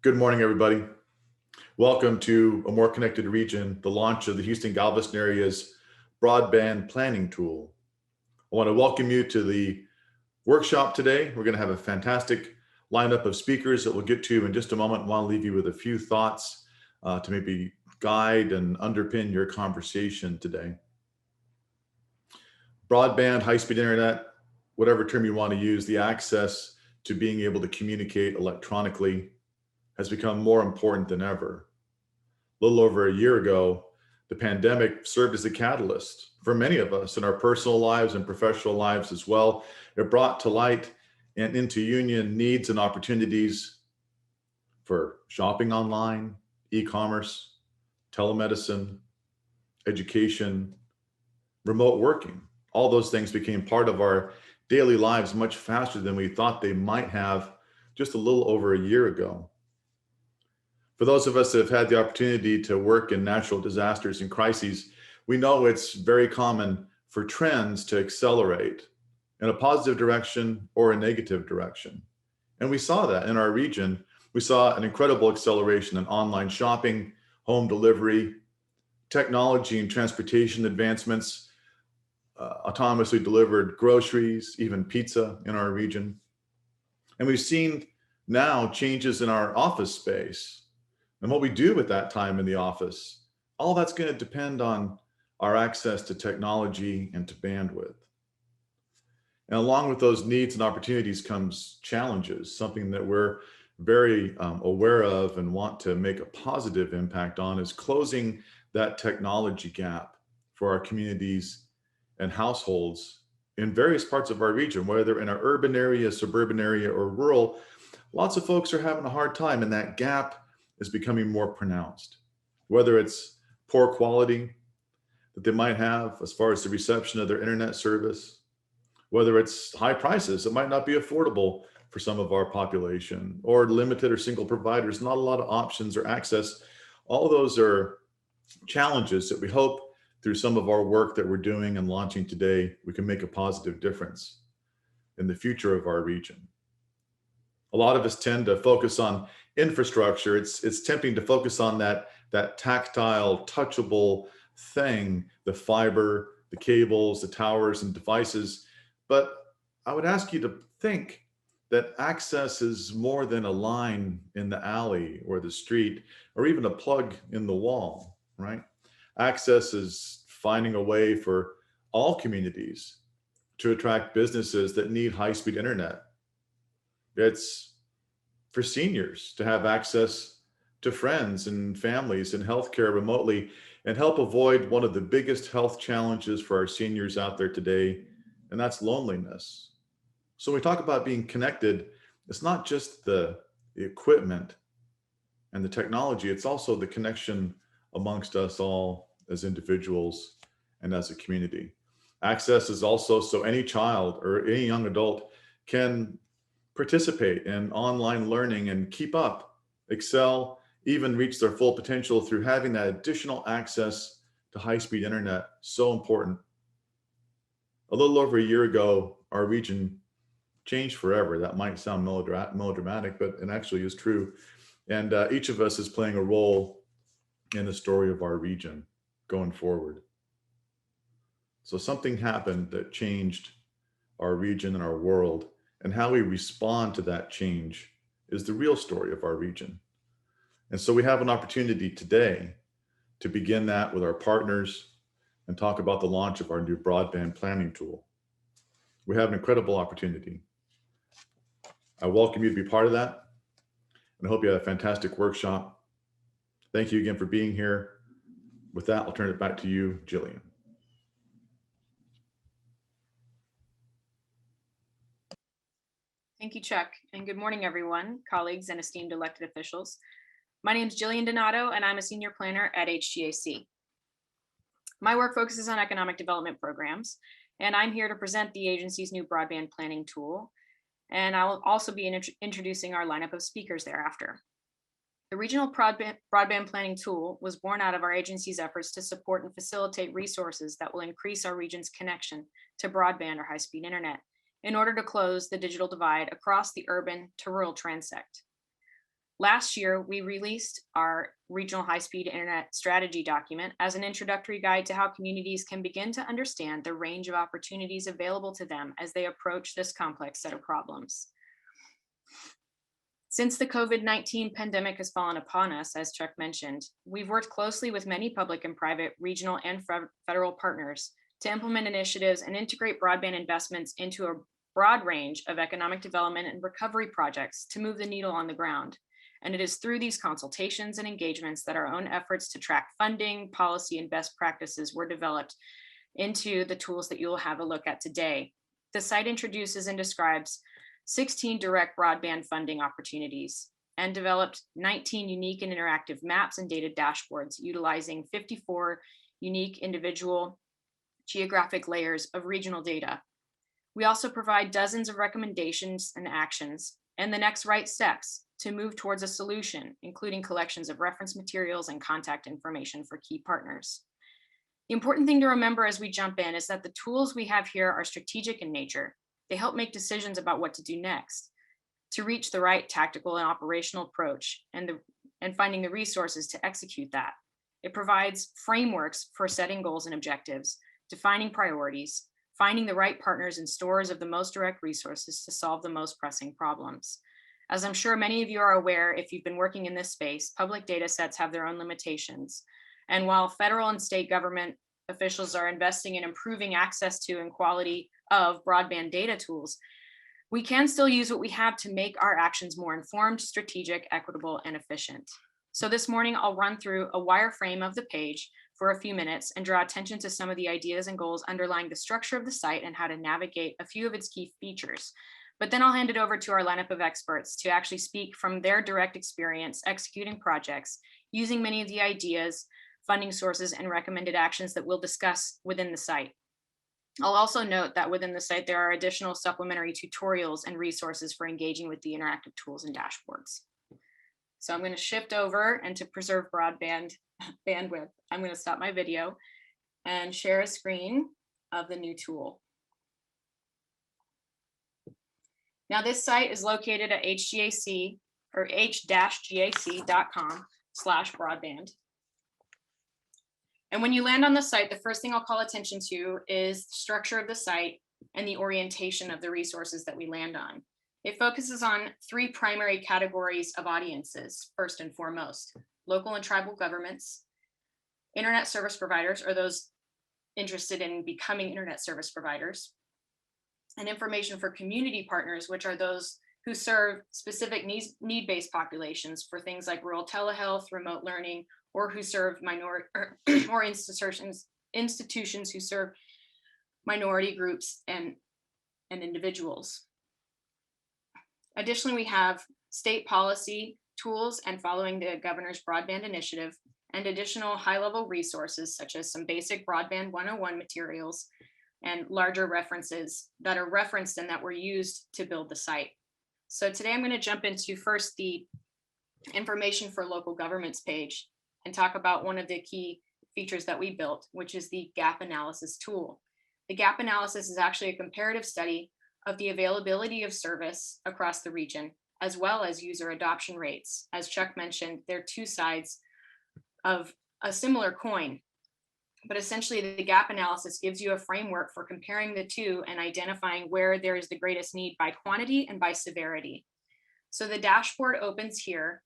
Good morning, everybody. Welcome to A More Connected Region, the launch of the Houston-Galveston area's broadband planning tool. I want to welcome you to the workshop today. We're going to have a fantastic lineup of speakers that we'll get to in just a moment. I want to leave you with a few thoughts to maybe guide and underpin your conversation today. Broadband, high-speed internet, whatever term you want to use, the access to being able to communicate electronically has become more important than ever. A little over a year ago, the pandemic served as a catalyst for many of us in our personal lives and professional lives as well. It brought to light and into union needs and opportunities for shopping online, e-commerce, telemedicine, education, remote working. All those things became part of our daily lives much faster than we thought they might have just a little over a year ago. For those of us that have had the opportunity to work in natural disasters and crises, we know it's very common for trends to accelerate in a positive direction or a negative direction. And we saw that in our region. We saw an incredible acceleration in online shopping, home delivery, technology and transportation advancements, autonomously delivered groceries, even pizza in our region. And we've seen now changes in our office space and what we do at that time in the office. All that's going to depend on our access to technology and to bandwidth. And along with those needs and opportunities comes challenges, something that we're very aware of and want to make a positive impact on is closing that technology gap for our communities and households in various parts of our region, whether in our urban area, suburban area, or rural. Lots of folks are having a hard time, and that gap is becoming more pronounced, whether it's poor quality that they might have as far as the reception of their internet service, whether it's high prices that might not be affordable for some of our population, or limited or single providers, not a lot of options or access. All of those are challenges that we hope through some of our work that we're doing and launching today, we can make a positive difference in the future of our region. A lot of us tend to focus on infrastructure. It's tempting to focus on that tactile, touchable thing, the fiber, the cables, the towers and devices. But I would ask you to think that access is more than a line in the alley or the street, or even a plug in the wall, right? Access is finding a way for all communities to attract businesses that need high-speed internet. It's for seniors to have access to friends and families and healthcare remotely, and help avoid one of the biggest health challenges for our seniors out there today, and that's loneliness. So when we talk about being connected, it's not just the equipment and the technology, it's also the connection amongst us all as individuals and as a community. Access is also so any child or any young adult can participate in online learning and keep up, excel, even reach their full potential through having that additional access to high-speed internet. So important. A little over a year ago, our region changed forever. That might sound melodramatic, but it actually is true. And each of us is playing a role in the story of our region going forward. So something happened that changed our region and our world, and how we respond to that change is the real story of our region. And so we have an opportunity today to begin that with our partners and talk about the launch of our new broadband planning tool. We have an incredible opportunity. I welcome you to be part of that, and I hope you have a fantastic workshop. Thank you again for being here. With that, I'll turn it back to you, Jillian. Thank you, Chuck, and good morning, everyone, colleagues and esteemed elected officials. My name is Jillian Donato, and I'm a senior planner at H-GAC. My work focuses on economic development programs, and I'm here to present the agency's new broadband planning tool, and I will also be introducing our lineup of speakers thereafter. The Regional Broadband Planning Tool was born out of our agency's efforts to support and facilitate resources that will increase our region's connection to broadband or high-speed internet in order to close the digital divide across the urban to rural transect. Last year, we released our regional high-speed internet strategy document as an introductory guide to how communities can begin to understand the range of opportunities available to them as they approach this complex set of problems. Since the COVID-19 pandemic has fallen upon us, as Chuck mentioned, we've worked closely with many public and private, regional and federal partners to implement initiatives and integrate broadband investments into a broad range of economic development and recovery projects to move the needle on the ground. And it is through these consultations and engagements that our own efforts to track funding, policy, and best practices were developed into the tools that you will have a look at today. The site introduces and describes 16 direct broadband funding opportunities and developed 19 unique and interactive maps and data dashboards utilizing 54 unique individual geographic layers of regional data. We also provide dozens of recommendations and actions and the next right steps to move towards a solution, including collections of reference materials and contact information for key partners. The important thing to remember as we jump in is that the tools we have here are strategic in nature. They help make decisions about what to do next, to reach the right tactical and operational approach and finding the resources to execute that. It provides frameworks for setting goals and objectives, defining priorities, finding the right partners and stores of the most direct resources to solve the most pressing problems. As I'm sure many of you are aware, if you've been working in this space, public data sets have their own limitations. And while federal and state government officials are investing in improving access to and quality of broadband data tools, we can still use what we have to make our actions more informed, strategic, equitable, and efficient. So this morning, I'll run through a wireframe of the page for a few minutes and draw attention to some of the ideas and goals underlying the structure of the site and how to navigate a few of its key features. But then I'll hand it over to our lineup of experts to actually speak from their direct experience executing projects, using many of the ideas, funding sources, and recommended actions that we'll discuss within the site. I'll also note that within the site, there are additional supplementary tutorials and resources for engaging with the interactive tools and dashboards. So I'm going to shift over, and to preserve broadband bandwidth, I'm going to stop my video and share a screen of the new tool. Now this site is located at H-GAC or h-gac.com/broadband. And when you land on the site, the first thing I'll call attention to is the structure of the site and the orientation of the resources that we land on. It focuses on three primary categories of audiences, first and foremost: local and tribal governments, internet service providers, or those interested in becoming internet service providers, and information for community partners, which are those who serve specific need-based populations for things like rural telehealth, remote learning, or who serve minority or institutions who serve minority groups and individuals. Additionally, we have state policy tools and following the governor's broadband initiative, and additional high-level resources such as some basic broadband 101 materials and larger references that are referenced and that were used to build the site. So today I'm going to jump into first the information for local governments page and talk about one of the key features that we built, which is the gap analysis tool. The gap analysis is actually a comparative study of the availability of service across the region, as well as user adoption rates. As Chuck mentioned, they're two sides of a similar coin. But essentially, the gap analysis gives you a framework for comparing the two and identifying where there is the greatest need by quantity and by severity. So the dashboard opens here,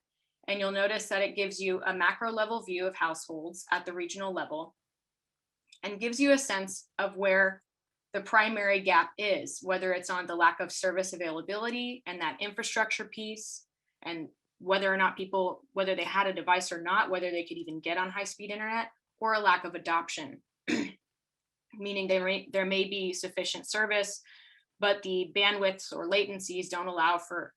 and you'll notice that it gives you a macro level view of households at the regional level and gives you a sense of where the primary gap is, whether it's on the lack of service availability and that infrastructure piece, and whether or not people, whether they had a device or not, whether they could even get on high-speed internet, or a lack of adoption, meaning there may be sufficient service, but the bandwidths or latencies don't allow for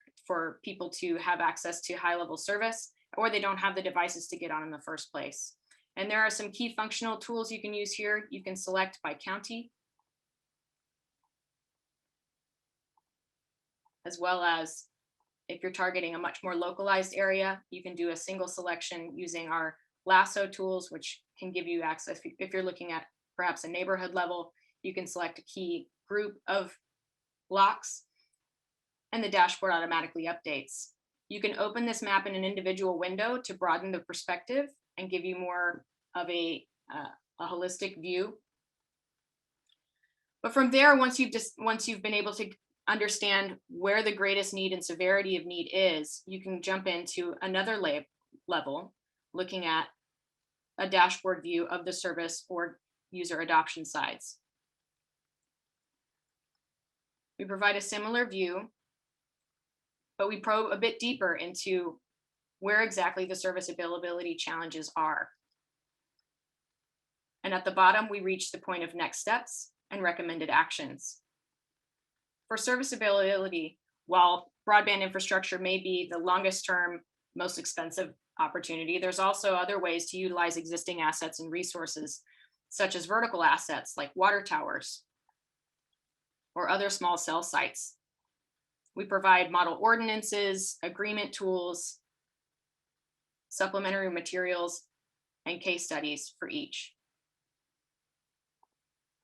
people to have access to high-level service, or they don't have the devices to get on in the first place. And there are some key functional tools you can use here. You can select by county, as well as if you're targeting a much more localized area, you can do a single selection using our lasso tools, which can give you access. If you're looking at perhaps a neighborhood level, you can select a key group of blocks, and the dashboard automatically updates. You can open this map in an individual window to broaden the perspective and give you more of a holistic view. But from there, once you've been able to understand where the greatest need and severity of need is, you can jump into another level, looking at a dashboard view of the service or user adoption sides. We provide a similar view, but we probe a bit deeper into where exactly the service availability challenges are. And at the bottom, we reach the point of next steps and recommended actions. For service availability, while broadband infrastructure may be the longest term, most expensive opportunity, there's also other ways to utilize existing assets and resources, such as vertical assets like water towers or other small cell sites. We provide model ordinances, agreement tools, supplementary materials, and case studies for each.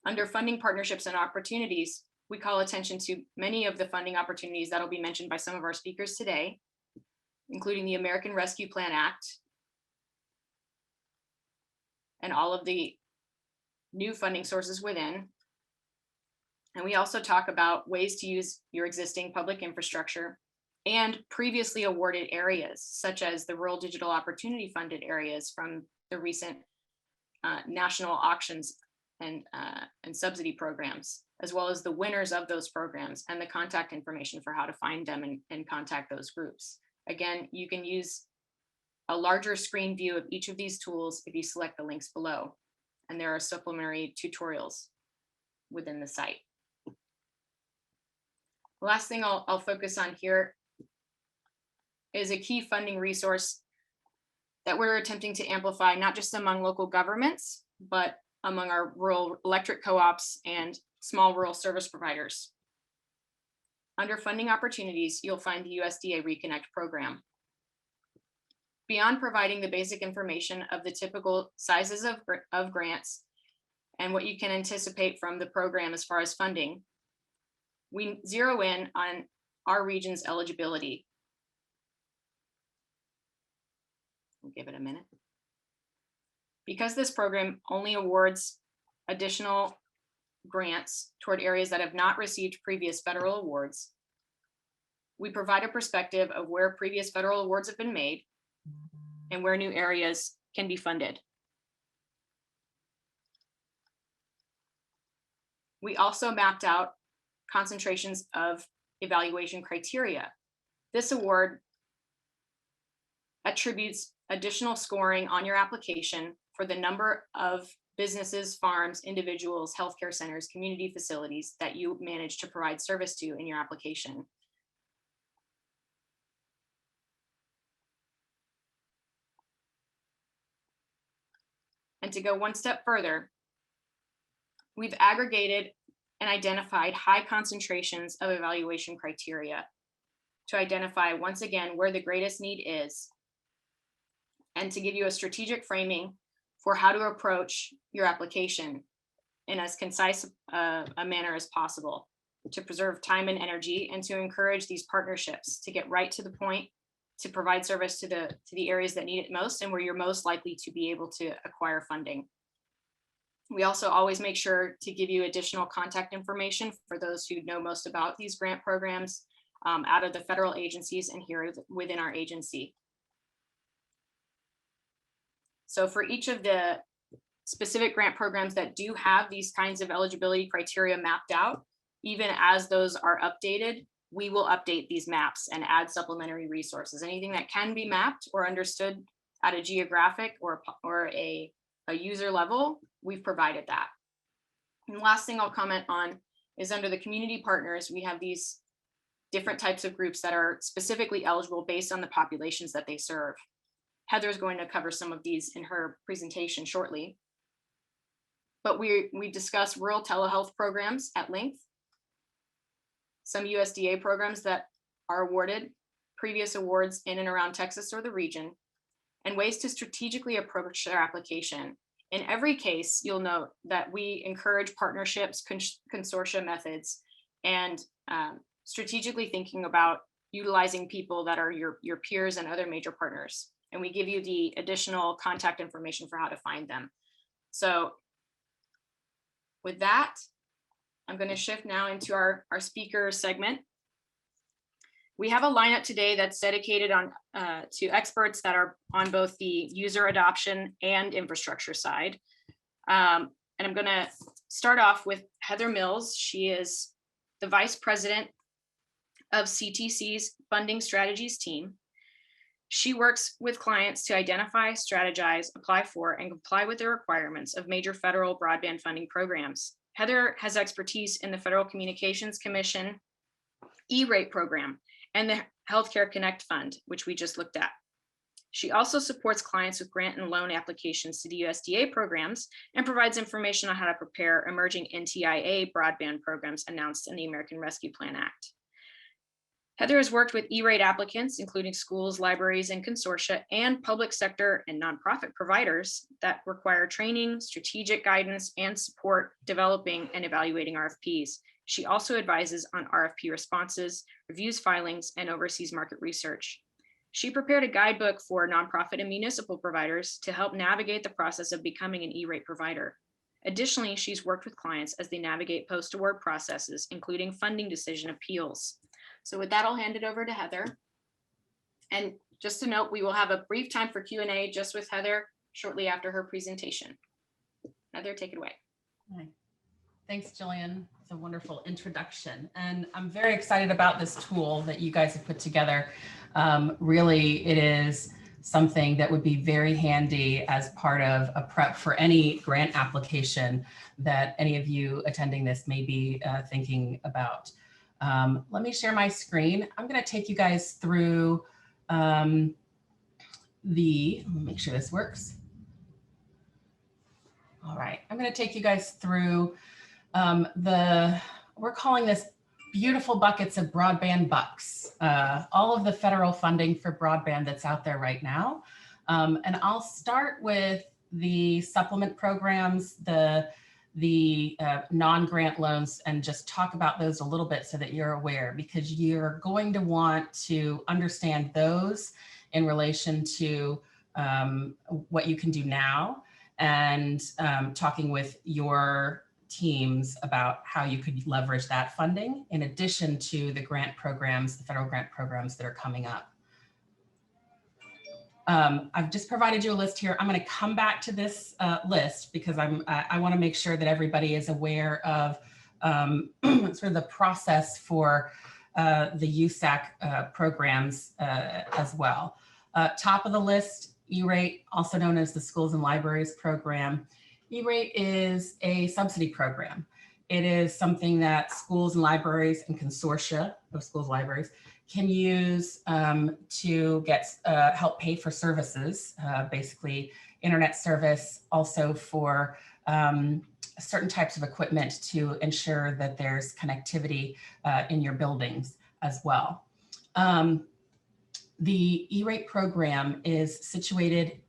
Under funding partnerships and opportunities, we call attention to many of the funding opportunities that will be mentioned by some of our speakers today, including the American Rescue Plan Act and all of the new funding sources within. And we also talk about ways to use your existing public infrastructure and previously awarded areas, such as the Rural Digital Opportunity funded areas from the recent national auctions and subsidy programs, as well as the winners of those programs and the contact information for how to find them and contact those groups. Again, you can use a larger screen view of each of these tools if you select the links below, and there are supplementary tutorials within the site. The last thing I'll focus on here is a key funding resource that we're attempting to amplify, not just among local governments, but among our rural electric co-ops and small rural service providers. Under funding opportunities, you'll find the USDA Reconnect program. Beyond providing the basic information of the typical sizes of grants and what you can anticipate from the program as far as funding, we zero in on our region's eligibility. We'll give it a minute. Because this program only awards additional grants toward areas that have not received previous federal awards, we provide a perspective of where previous federal awards have been made and where new areas can be funded. We also mapped out concentrations of evaluation criteria. This award attributes additional scoring on your application for the number of businesses, farms, individuals, healthcare centers, community facilities that you manage to provide service to in your application. And to go one step further, we've aggregated and identified high concentrations of evaluation criteria to identify, once again, where the greatest need is, and to give you a strategic framing for how to approach your application in as concise a manner as possible to preserve time and energy and to encourage these partnerships to get right to the point, to provide service to the areas that need it most and where you're most likely to be able to acquire funding. We also always make sure to give you additional contact information for those who know most about these grant programs out of the federal agencies and here within our agency. So for each of the specific grant programs that do have these kinds of eligibility criteria mapped out, even as those are updated, we will update these maps and add supplementary resources. Anything that can be mapped or understood at a geographic or a user level, we've provided that. And the last thing I'll comment on is under the community partners, we have these different types of groups that are specifically eligible based on the populations that they serve. Heather's going to cover some of these in her presentation shortly. But we discuss rural telehealth programs at length, some USDA programs that are awarded, previous awards in and around Texas or the region, and ways to strategically approach their application. In every case, you'll note that we encourage partnerships, consortia methods, and strategically thinking about utilizing people that are your peers and other major partners. And we give you the additional contact information for how to find them. So with that, I'm going to shift now into our speaker segment. We have a lineup today that's dedicated to experts that are on both the user adoption and infrastructure side. And I'm going to start off with Heather Mills. She is the Vice President of CTC's Funding Strategies team. She works with clients to identify, strategize, apply for, and comply with the requirements of major federal broadband funding programs. Heather has expertise in the Federal Communications Commission E-rate program and the Healthcare Connect Fund, which we just looked at. She also supports clients with grant and loan applications to the USDA programs and provides information on how to prepare emerging NTIA broadband programs announced in the American Rescue Plan Act. Heather has worked with E-rate applicants, including schools, libraries, and consortia, and public sector and nonprofit providers that require training, strategic guidance, and support developing and evaluating RFPs. She also advises on RFP responses, reviews filings, and oversees market research. She prepared a guidebook for nonprofit and municipal providers to help navigate the process of becoming an E-rate provider. Additionally, she's worked with clients as they navigate post-award processes, including funding decision appeals. So with that, I'll hand it over to Heather. And just to note, we will have a brief time for Q&A just with Heather shortly after her presentation. Heather, take it away. Hi. Thanks, Jillian. It's a wonderful introduction. And I'm very excited about this tool that you guys have put together. Really, it is something that would be very handy as part of a prep for any grant application that any of you attending this may be thinking about. Let me share my screen. I'm going to take you guys through let me make sure this works. All right, I'm going to take you guys through we're calling this beautiful buckets of broadband bucks, all of the federal funding for broadband that's out there right now. And I'll start with the supplement programs, the non-grant loans, and just talk about those a little bit so that you're aware, because you're going to want to understand those in relation to what you can do now, and talking with your teams about how you could leverage that funding in addition to the grant programs, the federal grant programs that are coming up. I've just provided you a list here. I'm going to come back to this list because I want to make sure that everybody is aware of sort of the process for the USAC programs as well. Top of the list, E-rate, also known as the Schools and Libraries Program. E-rate is a subsidy program. It is something that schools and libraries and consortia of schools and libraries can use to get help pay for services, basically internet service, also for certain types of equipment to ensure that there's connectivity in your buildings as well. The E-rate program is situated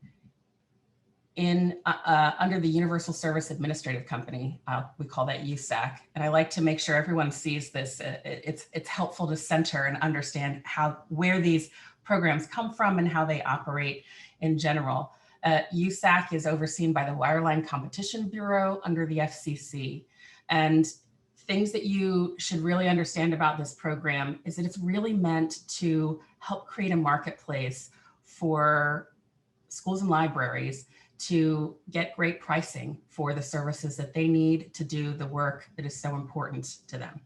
in under the Universal Service Administrative Company. We call that USAC. And I like to make sure everyone sees this. It's helpful to center and understand where these programs come from and how they operate in general. USAC is overseen by the Wireline Competition Bureau under the FCC. And things that you should really understand about this program is that it's really meant to help create a marketplace for schools and libraries to get great pricing for the services that they need to do the work that is so important to them.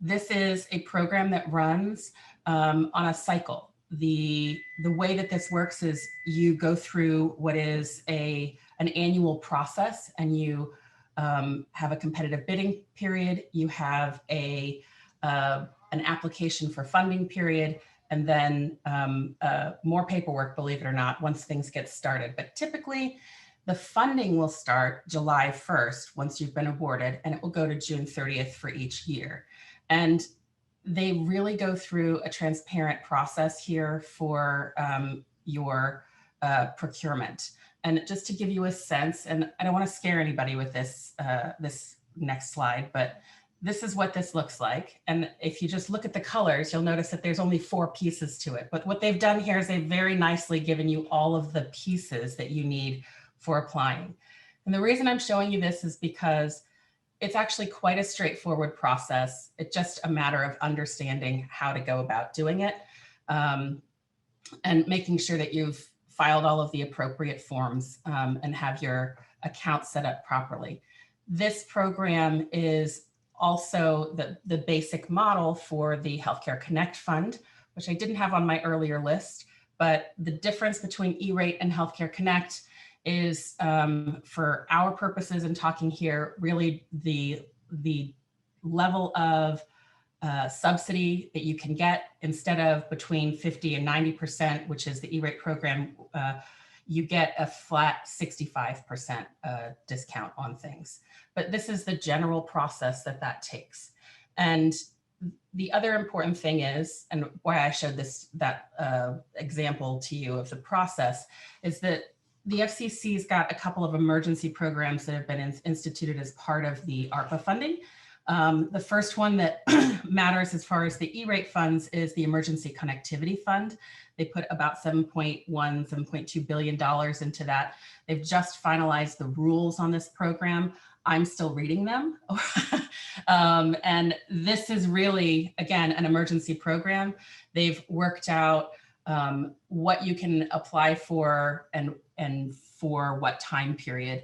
This is a program that runs on a cycle. The way that this works is you go through what is an annual process, and you have a competitive bidding period. You have an application for funding period, and then more paperwork, believe it or not, once things get started. But typically, the funding will start July 1st once you've been awarded, and it will go to June 30th for each year. And they really go through a transparent process here for your procurement. And just to give you a sense, and I don't want to scare anybody with this, this next slide, but this is what this looks like. And if you just look at the colors, you'll notice that there's only 4 pieces to it. But what they've done here is they've very nicely given you all of the pieces that you need for applying. And the reason I'm showing you this is because it's actually quite a straightforward process. It's just a matter of understanding how to go about doing it, and making sure that you've filed all of the appropriate forms, and have your account set up properly. This program is also the basic model for the Healthcare Connect Fund, which I didn't have on my earlier list, but the difference between E-Rate and Healthcare Connect is, for our purposes in talking here, really the level of subsidy that you can get. Instead of between 50 and 90%, which is the E-Rate program, you get a flat 65% discount on things. But this is the general process that takes. And the other important thing is, and why I showed that example to you of the process, is that the FCC's got a couple of emergency programs that have been instituted as part of the ARPA funding. The first one that matters as far as the E-Rate funds is the Emergency Connectivity Fund. They put about $7.2 billion into that. They've just finalized the rules on this program. I'm still reading them. And this is really, again, an emergency program. They've worked out what you can apply for and for what time period.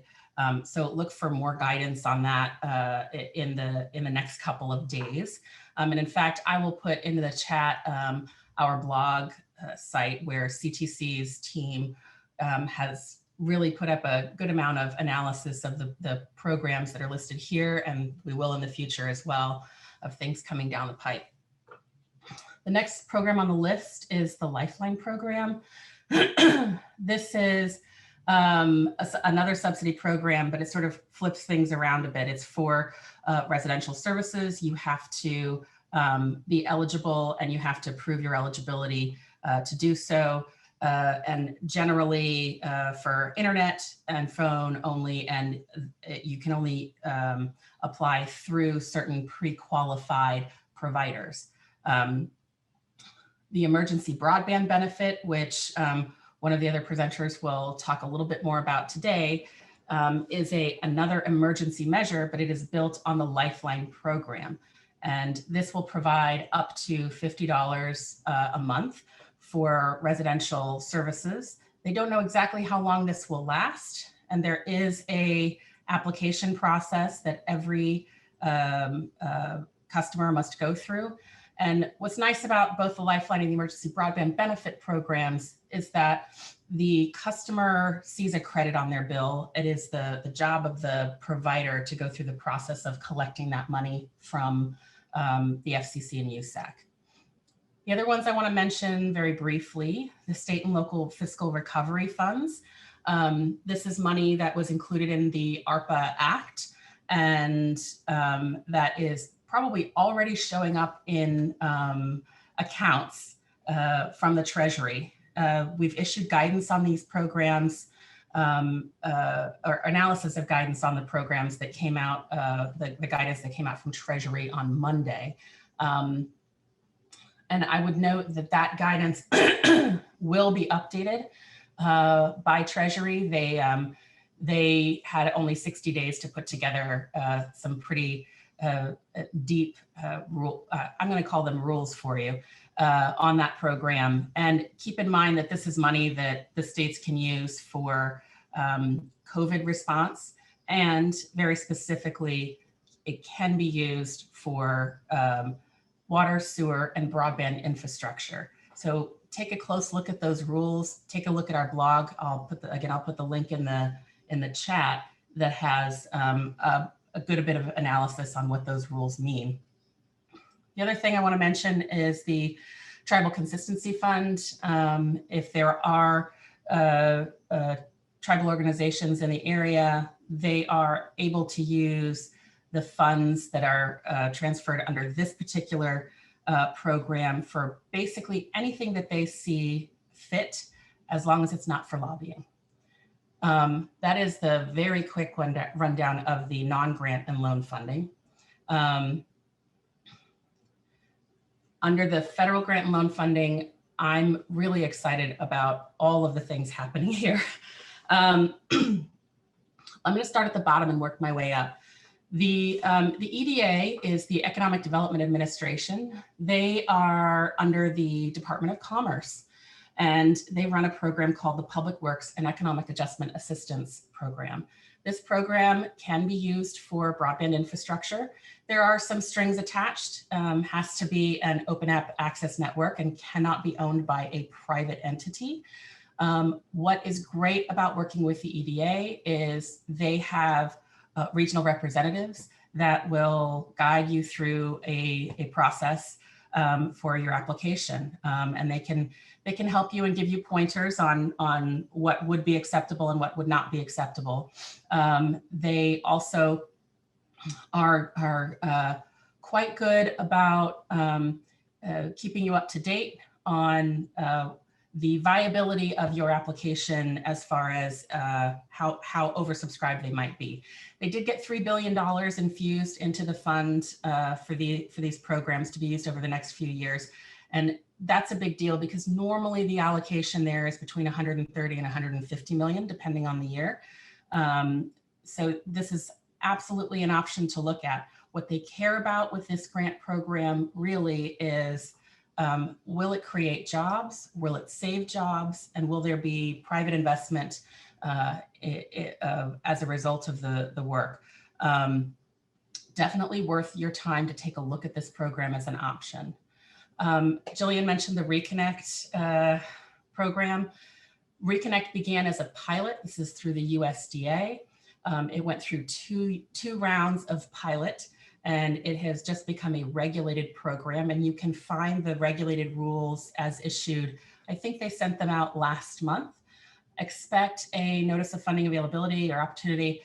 So look for more guidance on that in the next couple of days. And in fact, I will put into the chat our blog site where CTC's team has really put up a good amount of analysis of the programs that are listed here, and we will in the future as well, of things coming down the pipe. The next program on the list is the Lifeline Program. This is another subsidy program, but it sort of flips things around a bit. It's for residential services. You have to be eligible, and you have to prove your eligibility to do so. And generally for internet and phone only, and you can only apply through certain pre-qualified providers. The emergency broadband benefit, which one of the other presenters will talk a little bit more about today, is another emergency measure, but it is built on the Lifeline program. And this will provide up to $50 a month for residential services. They don't know exactly how long this will last, and there is a application process that every customer must go through. And what's nice about both the Lifeline and the emergency broadband benefit programs is that the customer sees a credit on their bill. It is the job of the provider to go through the process of collecting that money from the FCC and USAC. The other ones I want to mention very briefly, the state and local fiscal recovery funds. This is money that was included in the ARPA Act, and that is probably already showing up in accounts from the Treasury. We've issued guidance on these programs, or analysis of guidance on the programs that came out, the guidance that came out from Treasury on Monday. And I would note that that guidance will be updated by Treasury. They had only 60 days to put together some pretty deep rule, I'm going to call them rules for you, on that program. And keep in mind that this is money that the states can use for COVID response, and very specifically, it can be used for water, sewer, and broadband infrastructure. So take a close look at those rules. Take a look at our blog. I'll put the link in the chat that has a good bit of analysis on what those rules mean. The other thing I want to mention is the Tribal Consistency Fund. If there are tribal organizations in the area, they are able to use the funds that are transferred under this particular program for basically anything that they see fit, as long as it's not for lobbying. That is the very quick rundown of the non-grant and loan funding. Under the federal grant and loan funding, I'm really excited about all of the things happening here. I'm going to start at the bottom and work my way up. The EDA is the Economic Development Administration. They are under the Department of Commerce, and they run a program called the Public Works and Economic Adjustment Assistance Program. This program can be used for broadband infrastructure. There are some strings attached, has to be an open app access network and cannot be owned by a private entity. What is great about working with the EDA is they have regional representatives that will guide you through a process for your application, and they can help you and give you pointers on what would be acceptable and what would not be acceptable. They also are quite good about keeping you up to date on the viability of your application as far as how oversubscribed they might be. They did get $3 billion infused into the fund for these programs to be used over the next few years. And that's a big deal because normally the allocation there is between 130 and 150 million, depending on the year. So this is absolutely an option to look at. What they care about with this grant program really is, will it create jobs? Will it save jobs? And will there be private investment as a result of the work? Definitely worth your time to take a look at this program as an option. Jillian mentioned the Reconnect program. Reconnect began as a pilot. This is through the USDA. It went through two rounds of pilot, and it has just become a regulated program, and you can find the regulated rules as issued. I think they sent them out last month. Expect a notice of funding availability or opportunity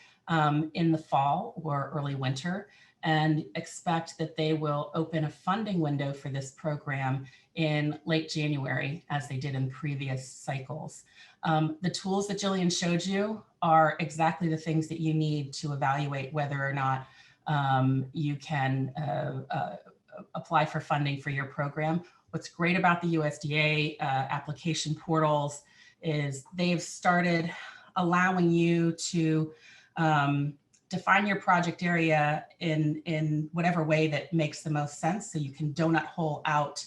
in the fall or early winter, and expect that they will open a funding window for this program in late January, as they did in previous cycles. The tools that Jillian showed you are exactly the things that you need to evaluate whether or not you can apply for funding for your program. What's great about the USDA application portals is they've started allowing you to define your project area in whatever way that makes the most sense. So you can donut hole out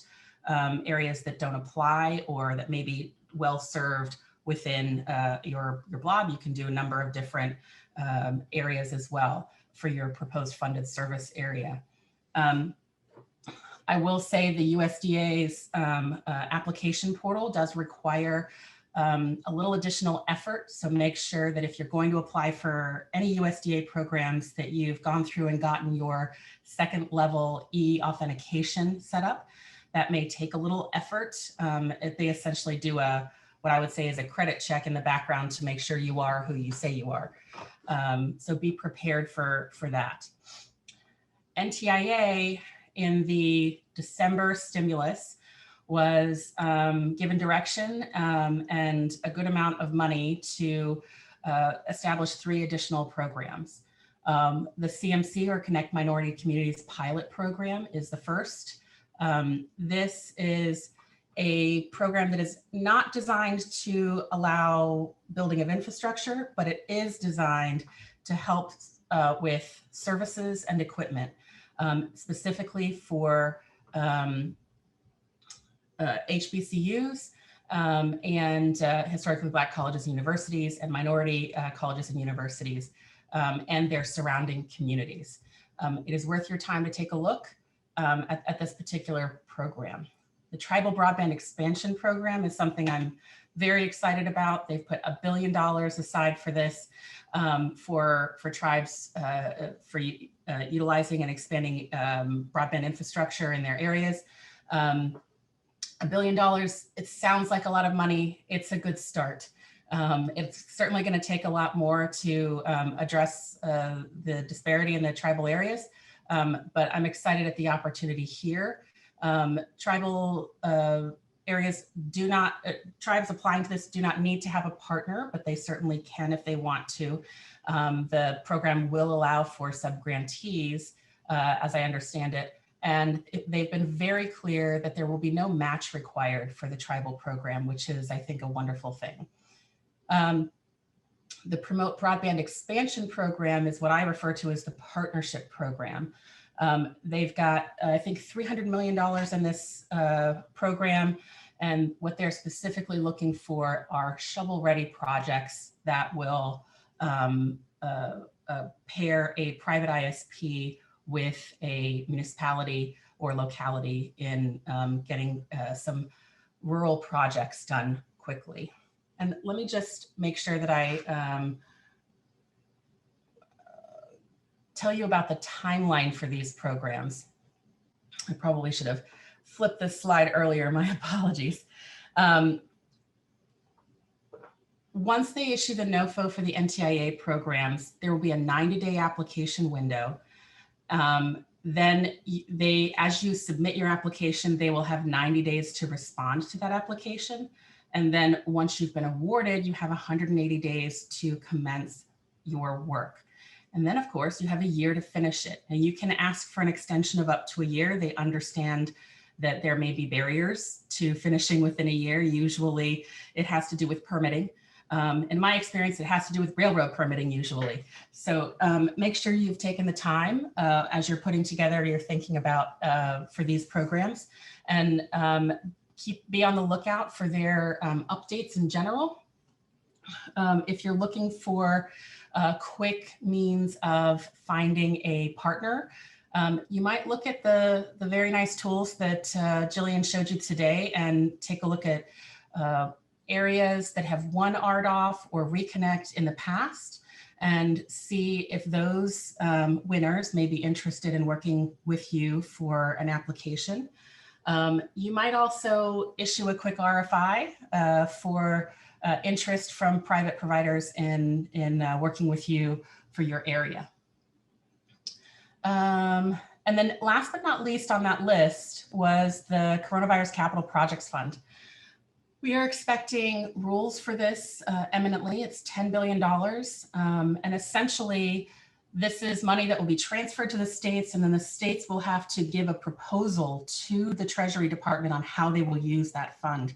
areas that don't apply or that may be well served within your blob. You can do a number of different areas as well for your proposed funded service area. I will say the USDA's application portal does require a little additional effort. So make sure that if you're going to apply for any USDA programs that you've gone through and gotten your second level e-authentication set up. That may take a little effort. They essentially do what I would say is a credit check in the background to make sure you are who you say you are. So be prepared for that. NTIA in the December stimulus was given direction and a good amount of money to establish 3 additional programs. The CMC, or Connect Minority Communities Pilot Program, is the first. This is a program that is not designed to allow building of infrastructure, but it is designed to help with services and equipment, specifically for HBCUs and historically Black colleges and universities and minority colleges and universities and their surrounding communities. It is worth your time to take a look at this particular program. The Tribal Broadband Expansion Program is something I'm very excited about. They've put $1 billion aside for this, for tribes, for utilizing and expanding broadband infrastructure in their areas. $1 billion, it sounds like a lot of money. It's a good start. It's certainly going to take a lot more to address the disparity in the tribal areas, but I'm excited at the opportunity here. Tribal areas do not, tribes applying to this do not need to have a partner, but they certainly can if they want to. The program will allow for subgrantees, as I understand it, And they've been very clear that there will be no match required for the tribal program, which is, I think, a wonderful thing. The Promote Broadband Expansion Program is what I refer to as the partnership program. They've got, I think, $300 million in this program. And what they're specifically looking for are shovel-ready projects that will pair a private ISP with a municipality or locality in getting some rural projects done quickly. And let me just make sure that I tell you about the timeline for these programs. I probably should have flipped this slide earlier, my apologies. Once they issue the NOFO for the NTIA programs, there will be a 90-day application window. Then as you submit your application, they will have 90 days to respond to that application. And then once you've been awarded, you have 180 days to commence your work. And then, of course, you have a year to finish it. And you can ask for an extension of up to a year. They understand that there may be barriers to finishing within a year. Usually it has to do with permitting. In my experience, it has to do with railroad permitting usually. So make sure you've taken the time as you're putting together, you're thinking about for these programs, and be on the lookout for their updates in general. If you're looking for a quick means of finding a partner, you might look at the very nice tools that Jillian showed you today and take a look at areas that have won RDOF or Reconnect in the past and see if those winners may be interested in working with you for an application. You might also issue a quick RFI for interest from private providers in working with you for your area. And then last but not least on that list was the Coronavirus Capital Projects Fund. We are expecting rules for this imminently. It's $10 billion. And essentially, this is money that will be transferred to the states, and then the states will have to give a proposal to the Treasury Department on how they will use that fund.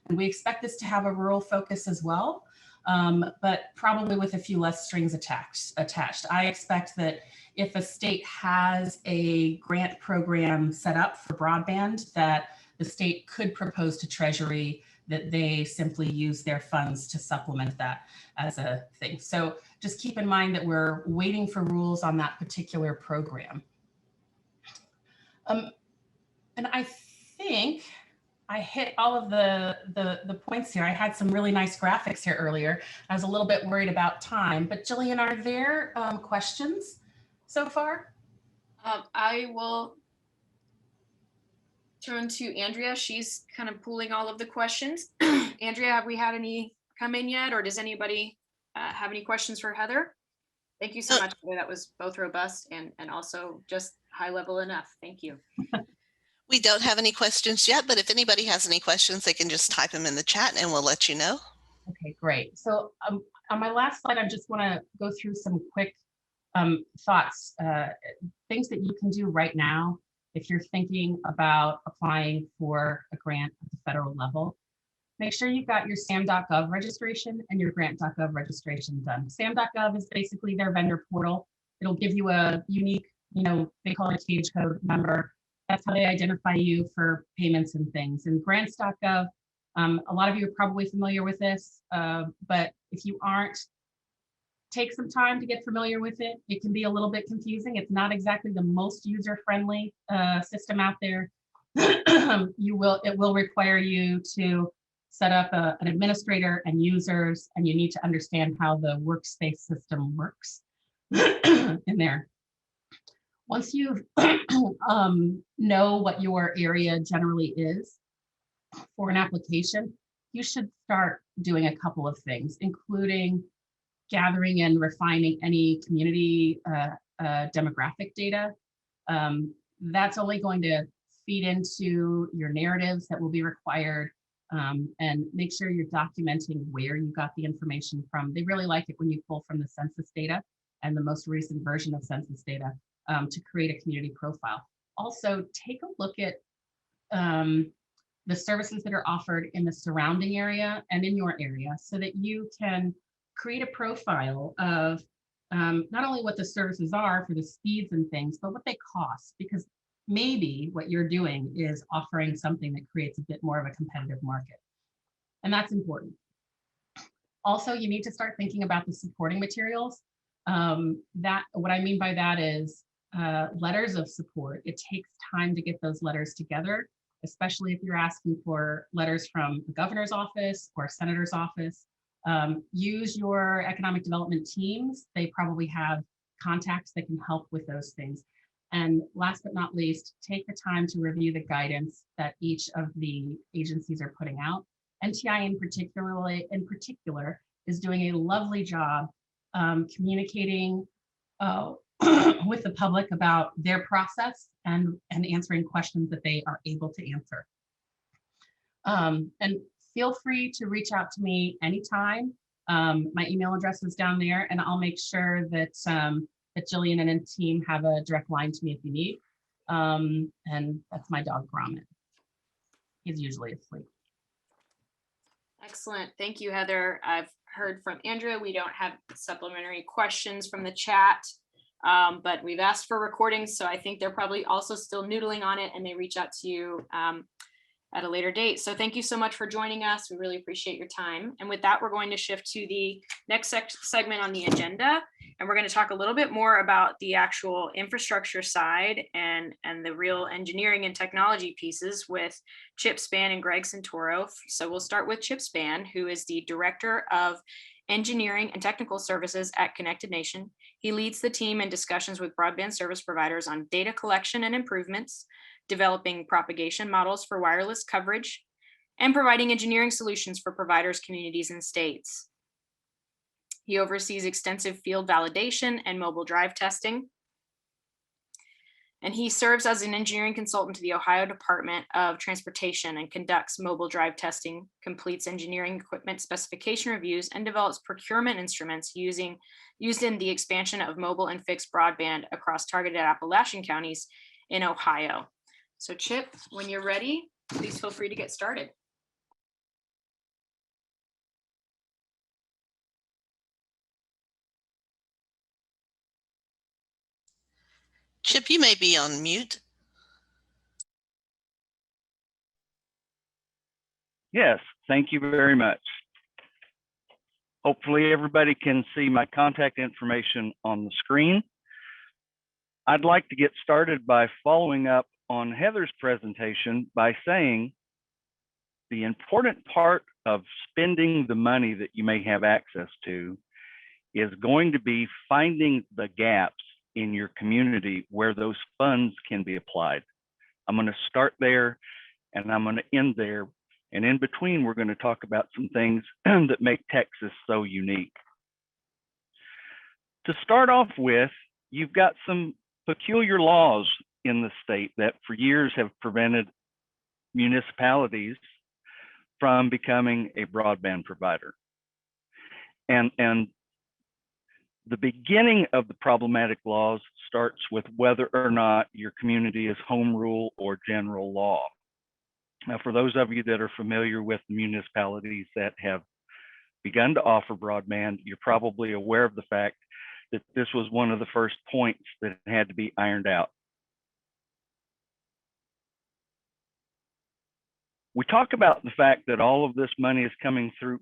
And we expect this to have a rural focus as well, but probably with a few less strings attached. I expect that if a state has a grant program set up for broadband, that the state could propose to Treasury that they simply use their funds to supplement that as a thing. So just keep in mind that we're waiting for rules on that particular program. And I think I hit all of the points here. I had some really nice graphics here earlier. I was a little bit worried about time, but Jillian, are there questions so far? I will turn to Andrea. She's kind of pooling all of the questions. Andrea, have we had any come in yet, or does anybody have any questions for Heather? Thank you so much. That was both robust and also just high level enough. Thank you. We don't have any questions yet, but if anybody has any questions, they can just type them in the chat and we'll let you know. Okay, great. So on my last slide, I just want to go through some quick thoughts, things that you can do right now if you're thinking about applying for a grant at the federal level. Make sure you've got your SAM.gov registration and your grant.gov registration done. SAM.gov is basically their vendor portal. It'll give you a unique, they call it a cage code number. That's how they identify you for payments and things. And grants.gov, a lot of you are probably familiar with this, but if you aren't, take some time to get familiar with it. It can be a little bit confusing. It's not exactly the most user-friendly system out there. It will require you to set up an administrator and users, and you need to understand how the workspace system works in there. Once you know what your area generally is for an application, you should start doing a couple of things, including gathering and refining any community demographic data. That's only going to feed into your narratives that will be required, and make sure you're documenting where you got the information from. They really like it when you pull from the census data and the most recent version of census data to create a community profile. also take a look at the services that are offered in the surrounding area and in your area so that you can create a profile of not only what the services are for the speeds and things, but what they cost, because maybe what you're doing is offering something that creates a bit more of a competitive market. And that's important. Also, you need to start thinking about the supporting materials. What I mean by that is letters of support. It takes time to get those letters together, especially if you're asking for letters from the governor's office or senator's office. Use your economic development teams. They probably have contacts that can help with those things. And last but not least, take the time to review the guidance that each of the agencies are putting out. NTI in particular is doing a lovely job communicating with the public about their process and answering questions that they are able to answer. And feel free to reach out to me anytime. My email address is down there, and I'll make sure that that Jillian and the team have a direct line to me if you need. And that's my dog, Gromit. He's usually asleep. Excellent. Thank you, Heather. I've heard from Andrea. We don't have supplementary questions from the chat, but we've asked for recordings. So I think they're probably also still noodling on it and may reach out to you at a later date. So thank you so much for joining us. We really appreciate your time. And with that, we're going to shift to the next segment on the agenda. And we're going to talk a little bit more about the actual infrastructure side and the real engineering and technology pieces with Chip Spann and Greg Santoro. So we'll start with Chip Spann, who is the Director of Engineering and Technical Services at Connected Nation. He leads the team in discussions with broadband service providers on data collection and improvements, developing propagation models for wireless coverage, and providing engineering solutions for providers, communities, and states. He oversees extensive field validation and mobile drive testing. And he serves as an engineering consultant to the Ohio Department of Transportation and conducts mobile drive testing, completes engineering equipment specification reviews, and develops procurement instruments used in the expansion of mobile and fixed broadband across targeted Appalachian counties in Ohio. So Chip, when you're ready, please feel free to get started. Chip, you may be on mute. Yes, thank you very much. Hopefully everybody can see my contact information on the screen. I'd like to get started by following up on Heather's presentation by saying the important part of spending the money that you may have access to is going to be finding the gaps in your community where those funds can be applied. I'm going to start there and I'm going to end there. And in between, we're going to talk about some things that make Texas so unique. To start off with, you've got some peculiar laws in the state that for years have prevented municipalities from becoming a broadband provider. And the beginning of the problematic laws starts with whether or not your community is home rule or general law. Now, for those of you that are familiar with municipalities that have begun to offer broadband, you're probably aware of the fact that this was one of the first points that had to be ironed out. We talk about the fact that all of this money is coming through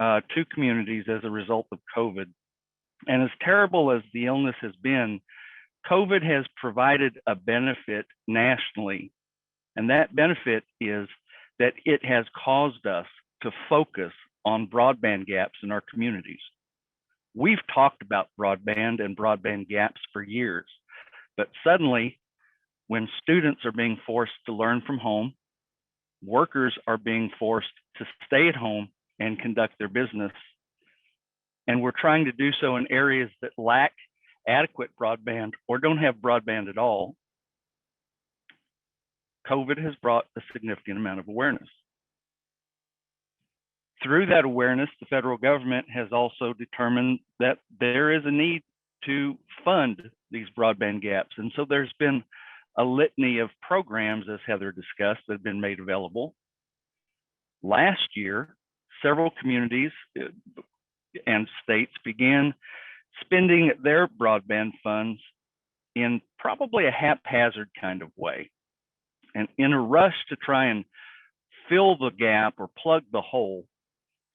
to communities as a result of COVID. And as terrible as the illness has been, COVID has provided a benefit nationally. And that benefit is that it has caused us to focus on broadband gaps in our communities. We've talked about broadband and broadband gaps for years, but suddenly when students are being forced to learn from home, workers are being forced to stay at home and conduct their business, and we're trying to do so in areas that lack adequate broadband or don't have broadband at all, COVID has brought a significant amount of awareness. Through that awareness, the federal government has also determined that there is a need to fund these broadband gaps. And so there's been a litany of programs, as Heather discussed, that have been made available. Last year, several communities and states began spending their broadband funds in probably a haphazard kind of way. And in a rush to try and fill the gap or plug the hole,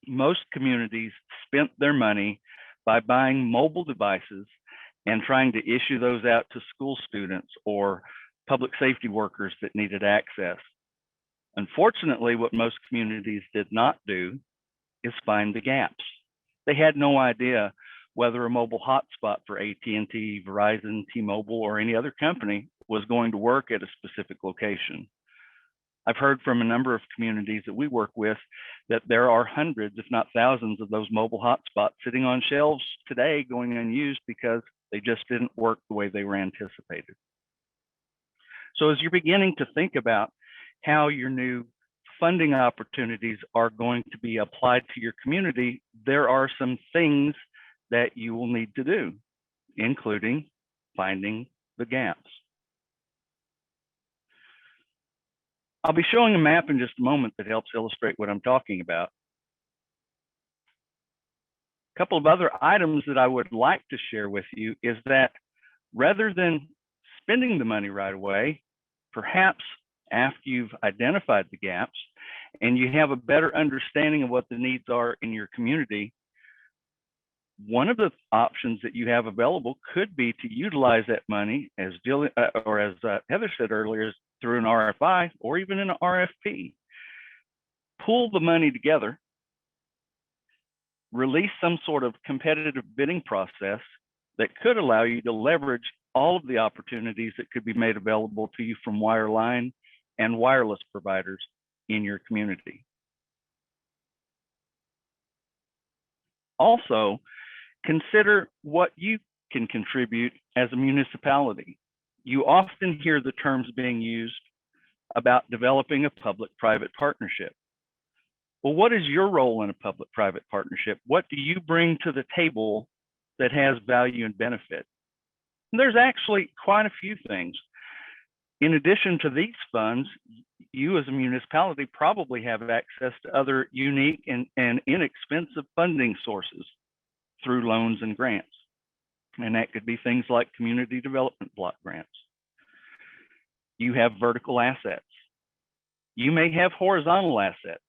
most communities spent their money by buying mobile devices and trying to issue those out to school students or public safety workers that needed access. Unfortunately, what most communities did not do is find the gaps. They had no idea whether a mobile hotspot for AT&T, Verizon, T-Mobile, or any other company was going to work at a specific location. I've heard from a number of communities that we work with that there are hundreds, if not thousands, of those mobile hotspots sitting on shelves today going unused because they just didn't work the way they were anticipated. So as you're beginning to think about how your new funding opportunities are going to be applied to your community, there are some things that you will need to do, including finding the gaps. I'll be showing a map in just a moment that helps illustrate what I'm talking about. A couple of other items that I would like to share with you is that rather than spending the money right away, perhaps after you've identified the gaps and you have a better understanding of what the needs are in your community, one of the options that you have available could be to utilize that money, as Heather said earlier, through an RFI or even an RFP. Pool the money together, release some sort of competitive bidding process that could allow you to leverage all of the opportunities that could be made available to you from wireline and wireless providers in your community. Also, consider what you can contribute as a municipality. You often hear the terms being used about developing a public-private partnership. Well, what is your role in a public-private partnership? What do you bring to the table that has value and benefit? And there's actually quite a few things. In addition to these funds, you as a municipality probably have access to other unique and inexpensive funding sources through loans and grants. And that could be things like community development block grants. You have vertical assets. You may have horizontal assets.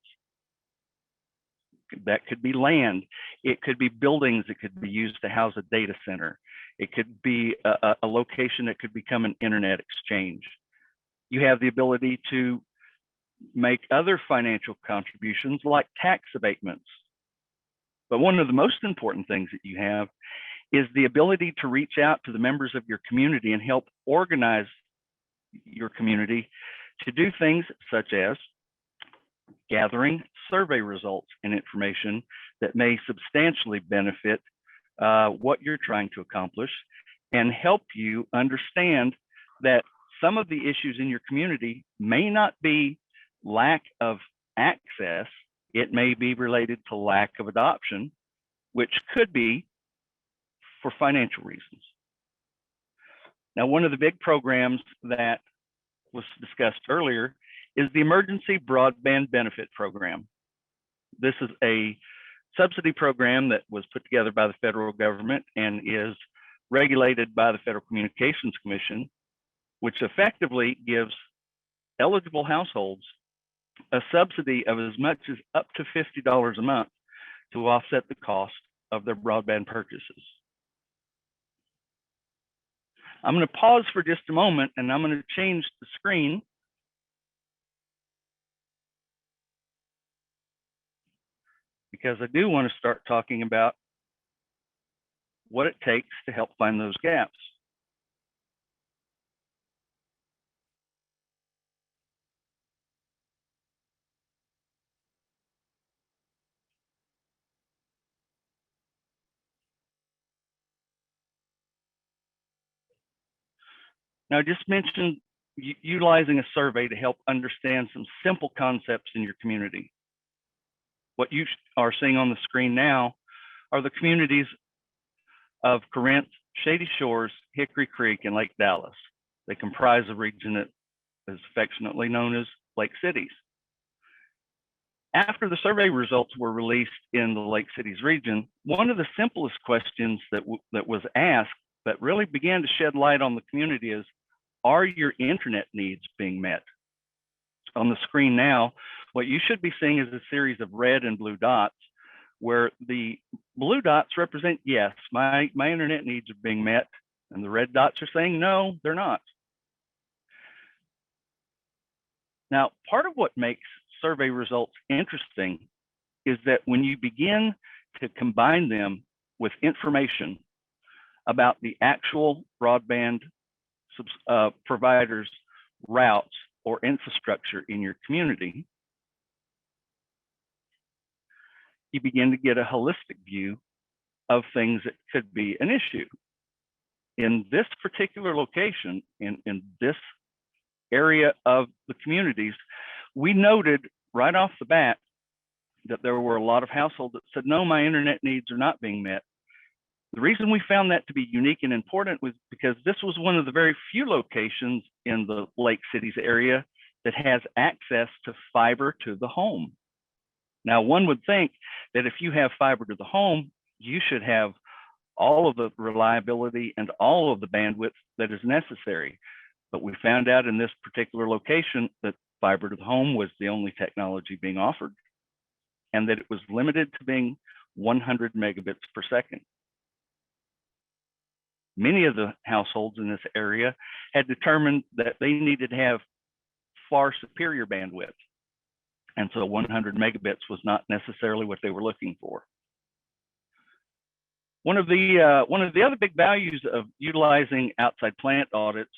That could be land. It could be buildings that could be used to house a data center. It could be a location that could become an internet exchange. You have the ability to make other financial contributions like tax abatements. But one of the most important things that you have is the ability to reach out to the members of your community and help organize your community to do things such as gathering survey results and information that may substantially benefit what you're trying to accomplish and help you understand that some of the issues in your community may not be lack of access. It may be related to lack of adoption, which could be for financial reasons. Now, one of the big programs that was discussed earlier is the Emergency Broadband Benefit Program. This is a subsidy program that was put together by the federal government and is regulated by the Federal Communications Commission, which effectively gives eligible households a subsidy of as much as up to $50 a month to offset the cost of their broadband purchases. I'm going to pause for just a moment and I'm going to change the screen because I do want to start talking about what it takes to help find those gaps. Now, I just mentioned utilizing a survey to help understand some simple concepts in your community. What you are seeing on the screen now are the communities of Corinth, Shady Shores, Hickory Creek, and Lake Dallas. They comprise a region that is affectionately known as Lake Cities. After the survey results were released in the Lake Cities region, one of the simplest questions that was asked that really began to shed light on the community is, are your internet needs being met? On the screen now, what you should be seeing is a series of red and blue dots, where the blue dots represent, yes, my internet needs are being met, and the red dots are saying, no, they're not. Now, part of what makes survey results interesting is that when you begin to combine them with information about the actual broadband providers' routes or infrastructure in your community, you begin to get a holistic view of things that could be an issue. In this particular location, in this area of the communities, we noted right off the bat that there were a lot of households that said, no, my internet needs are not being met. The reason we found that to be unique and important was because this was one of the very few locations in the Lake Cities area that has access to fiber to the home. Now, one would think that if you have fiber to the home, you should have all of the reliability and all of the bandwidth that is necessary. But we found out in this particular location that fiber to the home was the only technology being offered, and that it was limited to being 100 megabits per second. Many of the households in this area had determined that they needed to have far superior bandwidth. And so 100 megabits was not necessarily what they were looking for. One of the other big values of utilizing outside plant audits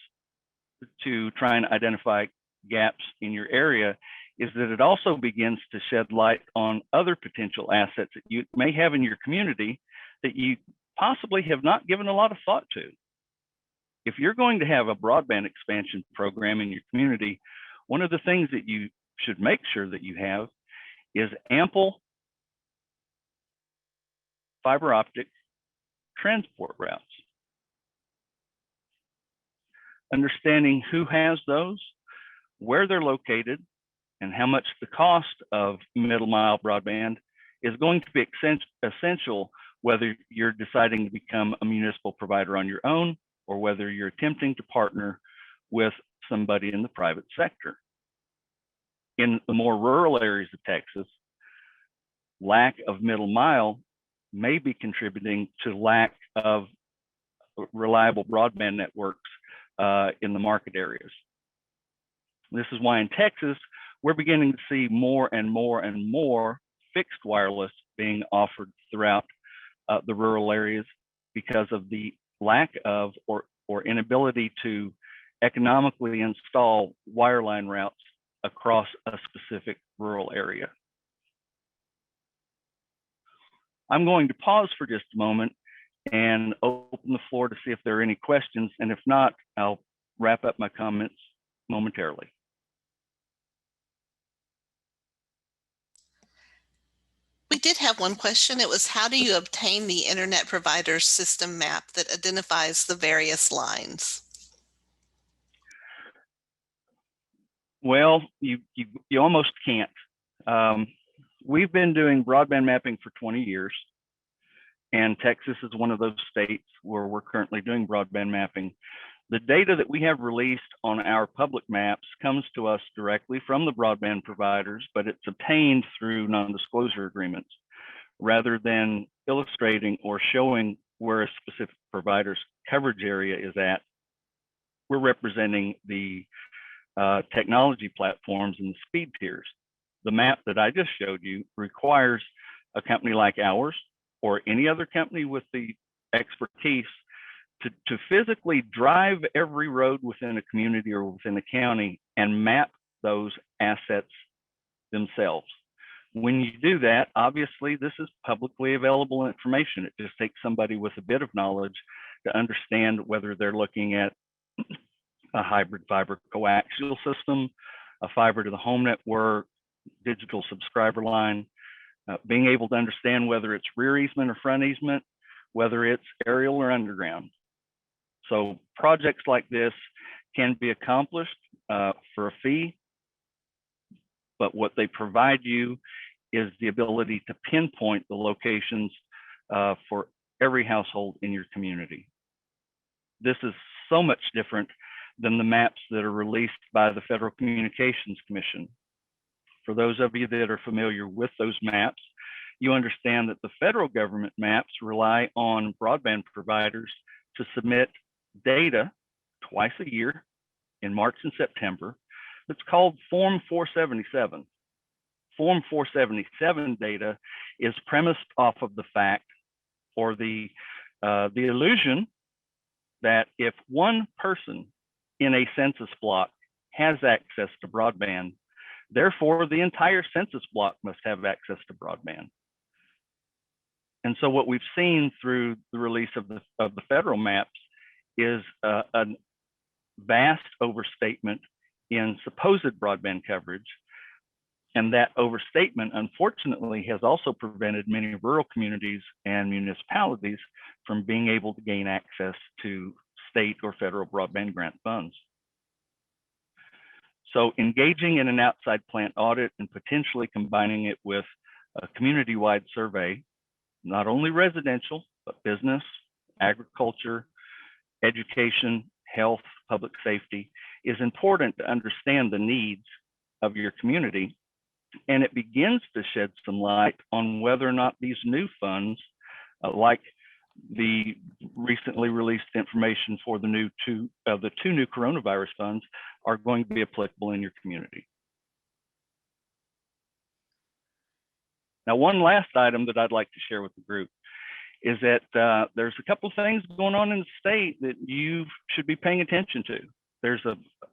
to try and identify gaps in your area is that it also begins to shed light on other potential assets that you may have in your community that you possibly have not given a lot of thought to. If you're going to have a broadband expansion program in your community, one of the things that you should make sure that you have is ample fiber optic transport routes. Understanding who has those, where they're located, and how much the cost of middle mile broadband is going to be essential whether you're deciding to become a municipal provider on your own or whether you're attempting to partner with somebody in the private sector. In the more rural areas of Texas, lack of middle mile may be contributing to lack of reliable broadband networks in the market areas. This is why in Texas, we're beginning to see more and more and more fixed wireless being offered throughout the rural areas because of the lack of or inability to economically install wireline routes across a specific rural area. I'm going to pause for just a moment and open the floor to see if there are any questions, and if not, I'll wrap up my comments momentarily. We did have one question. It was, how do you obtain the internet provider's system map that identifies the various lines? Well, you almost can't. We've been doing broadband mapping for 20 years, and Texas is one of those states where we're currently doing broadband mapping. The data that we have released on our public maps comes to us directly from the broadband providers, but it's obtained through non-disclosure agreements. Rather than illustrating or showing where a specific provider's coverage area is at, we're representing the technology platforms and the speed tiers. The map that I just showed you requires a company like ours or any other company with the expertise to physically drive every road within a community or within a county and map those assets themselves. When you do that, obviously this is publicly available information. It just takes somebody with a bit of knowledge to understand whether they're looking at a hybrid fiber coaxial system, a fiber to the home network, digital subscriber line, being able to understand whether it's rear easement or front easement, whether it's aerial or underground. So projects like this can be accomplished for a fee, but what they provide you is the ability to pinpoint the locations for every household in your community. This is so much different than the maps that are released by the Federal Communications Commission. For those of you that are familiar with those maps, you understand that the federal government maps rely on broadband providers to submit data twice a year in March and September. It's called Form 477. Form 477 data is premised off of the fact or the illusion that if one person in a census block has access to broadband, therefore the entire census block must have access to broadband. And so what we've seen through the release of the federal maps is a vast overstatement in supposed broadband coverage. And that overstatement, unfortunately, has also prevented many rural communities and municipalities from being able to gain access to state or federal broadband grant funds. So engaging in an outside plant audit and potentially combining it with a community-wide survey, not only residential, but business, agriculture, education, health, public safety, is important to understand the needs of your community. And it begins to shed some light on whether or not these new funds, like the recently released information for the two new coronavirus funds, are going to be applicable in your community. Now, one last item that I'd like to share with the group is that there's a couple of things going on in the state that you should be paying attention to. There's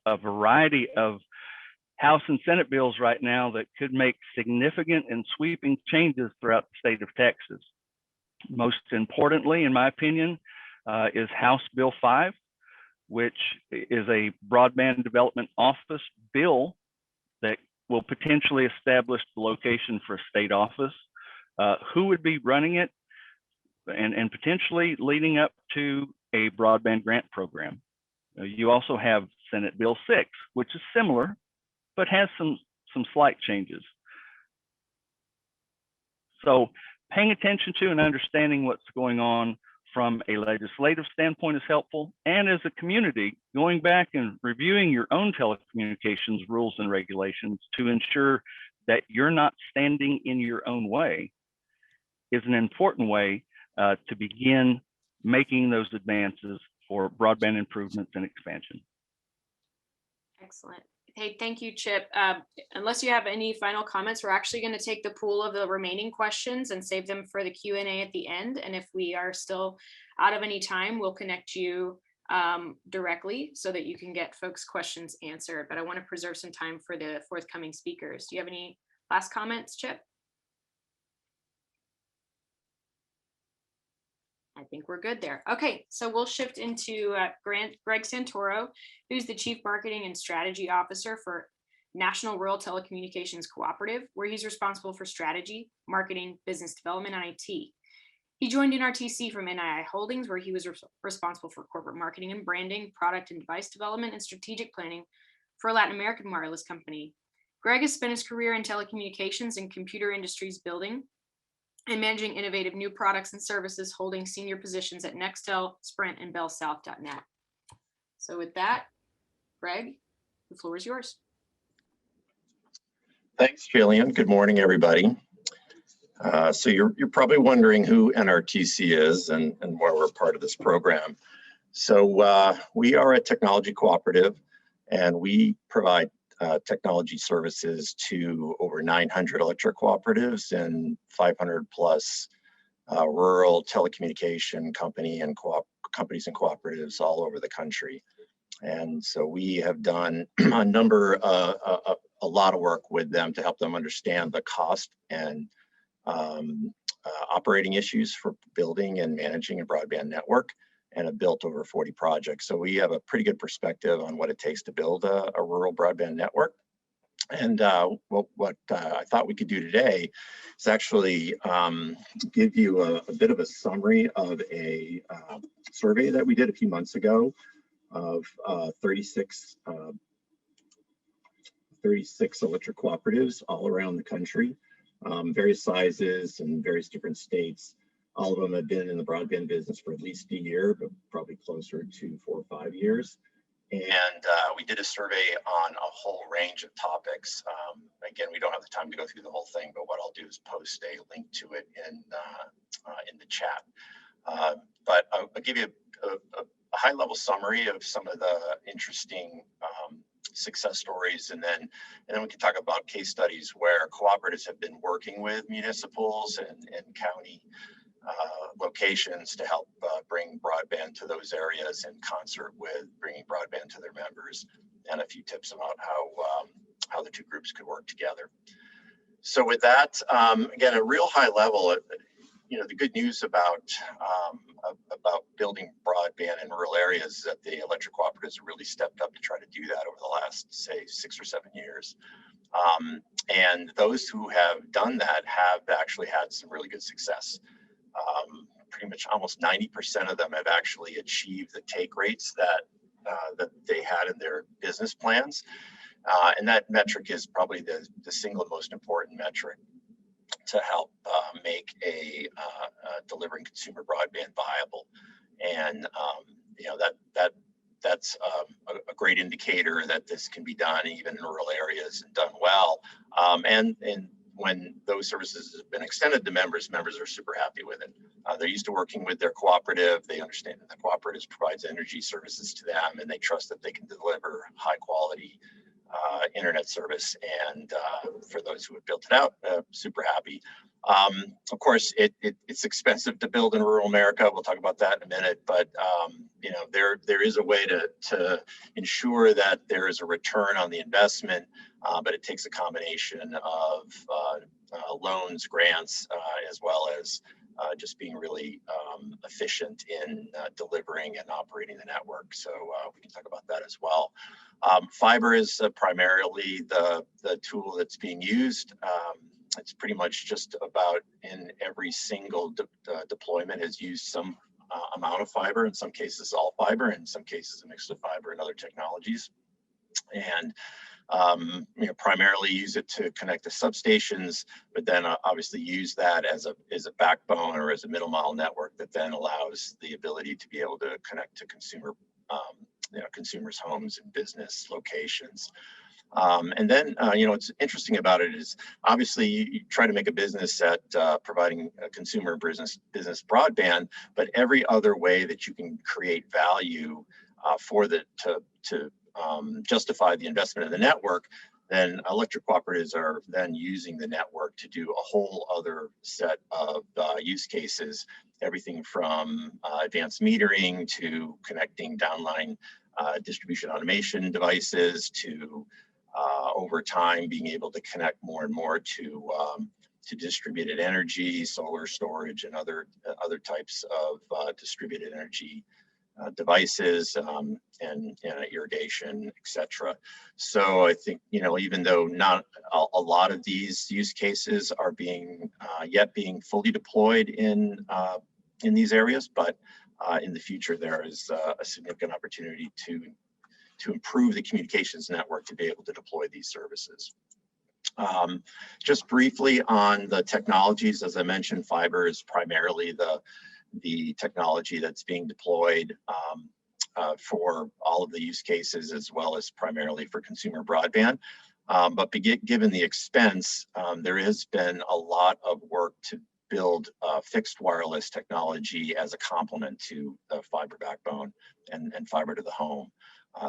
a variety of House and Senate bills right now that could make significant and sweeping changes throughout the state of Texas. Most importantly, in my opinion, is House Bill 5, which is a broadband development office bill that will potentially establish the location for a state office, who would be running it, and potentially leading up to a broadband grant program. You also have Senate Bill 6, which is similar, but has some slight changes. So paying attention to and understanding what's going on from a legislative standpoint is helpful. And as a community, going back and reviewing your own telecommunications rules and regulations to ensure that you're not standing in your own way is an important way to begin making those advances for broadband improvements and expansion. Excellent. Hey, thank you, Chip. Unless you have any final comments, we're actually going to take the pool of the remaining questions and save them for the Q&A at the end. And if we are still out of any time, we'll connect you directly so that you can get folks' questions answered. But I want to preserve some time for the forthcoming speakers. Do you have any last comments, Chip? I think we're good there. Okay, so we'll shift into Greg Santoro, who's the Chief Marketing and Strategy Officer for National Rural Telecommunications Cooperative, where he's responsible for strategy, marketing, business development, and IT. He joined NRTC from NII Holdings, where he was responsible for corporate marketing and branding, product and device development, and strategic planning for a Latin American wireless company. Greg has spent his career in telecommunications and computer industries building and managing innovative new products and services, holding senior positions at Nextel, Sprint, and BellSouth.net. So with that, Greg, the floor is yours. Thanks, Jillian. Good morning, everybody. So you're probably wondering who NRTC is and why we're part of this program. So we are a technology cooperative, and we provide technology services to over 900 electric cooperatives and 500 plus rural telecommunication companies and cooperatives all over the country. And so we have done a lot of work with them to help them understand the cost and operating issues for building and managing a broadband network, and have built over 40 projects. So we have a pretty good perspective on what it takes to build a rural broadband network. And what I thought we could do today is actually give you a bit of a summary of a survey that we did a few months ago of 36 electric cooperatives all around the country, various sizes and various different states. All of them have been in the broadband business for at least a year, but probably closer to 4 or 5 years. And we did a survey on a whole range of topics. Again, we don't have the time to go through the whole thing, but what I'll do is post a link to it in the chat. But I'll give you a high-level summary of some of the interesting success stories, and then we can talk about case studies where cooperatives have been working with municipals and county locations to help bring broadband to those areas in concert with bringing broadband to their members, and a few tips about how the two groups could work together. So with that, again, a real high level, the good news about building broadband in rural areas is that the electric cooperatives have really stepped up to try to do that over the last, say, 6 or 7 years. And those who have done that have actually had some really good success. Pretty much almost 90% of them have actually achieved the take rates that they had in their business plans. And that metric is probably the single most important metric to help make delivering consumer broadband viable. And that's a great indicator that this can be done even in rural areas and done well. And when those services have been extended to members are super happy with it. They're used to working with their cooperative. They understand that the cooperative provides energy services to them, and they trust that they can deliver high quality internet service. And for those who have built it out, super happy. Of course, it's expensive to build in rural America. We'll talk about that in a minute, but there is a way to ensure that there is a return on the investment, but it takes a combination of loans, grants, as well as just being really efficient in delivering and operating the network. So we can talk about that as well. Fiber is primarily the tool that's being used. It's pretty much just about in every single deployment has used some amount of fiber, in some cases all fiber, in some cases a mix of fiber and other technologies. And primarily use it to connect to substations, but then obviously use that as a backbone or as a middle mile network that then allows the ability to be able to connect to consumers' homes and business locations. And then, what's interesting about it is obviously you try to make a business at providing a consumer business broadband, but every other way that you can create value to justify the investment in the network, then electric cooperatives are then using the network to do a whole other set of use cases, everything from advanced metering to connecting downline distribution automation devices to over time being able to connect more and more to distributed energy, solar storage, and other types of distributed energy devices and irrigation, etc. So I think even though not a lot of these use cases are being fully deployed in these areas, but in the future there is a significant opportunity to improve the communications network to be able to deploy these services. Just briefly on the technologies, as I mentioned, fiber is primarily the technology that's being deployed for all of the use cases, as well as primarily for consumer broadband. But given the expense, there has been a lot of work to build fixed wireless technology as a complement to the fiber backbone and fiber to the home.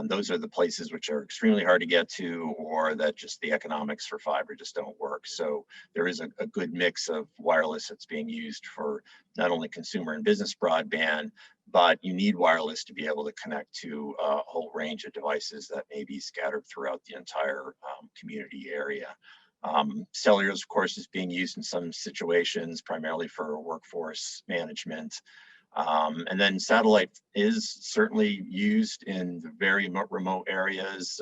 Those are the places which are extremely hard to get to, or that just the economics for fiber just don't work. So there is a good mix of wireless that's being used for not only consumer and business broadband, but you need wireless to be able to connect to a whole range of devices that may be scattered throughout the entire community area. Cellular, of course, is being used in some situations, primarily for workforce management. And then satellite is certainly used in very remote areas.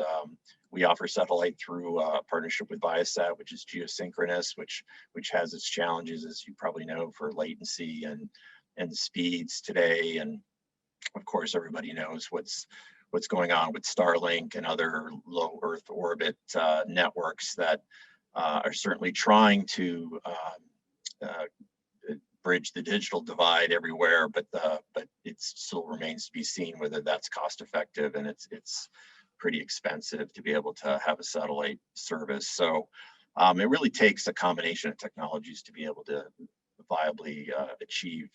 We offer satellite through a partnership with Viasat, which is geosynchronous, which has its challenges, as you probably know, for latency and speeds today. And of course, everybody knows what's going on with Starlink and other low Earth orbit networks that are certainly trying to bridge the digital divide everywhere, but it still remains to be seen whether that's cost effective, and it's pretty expensive to be able to have a satellite service. So it really takes a combination of technologies to be able to viably achieve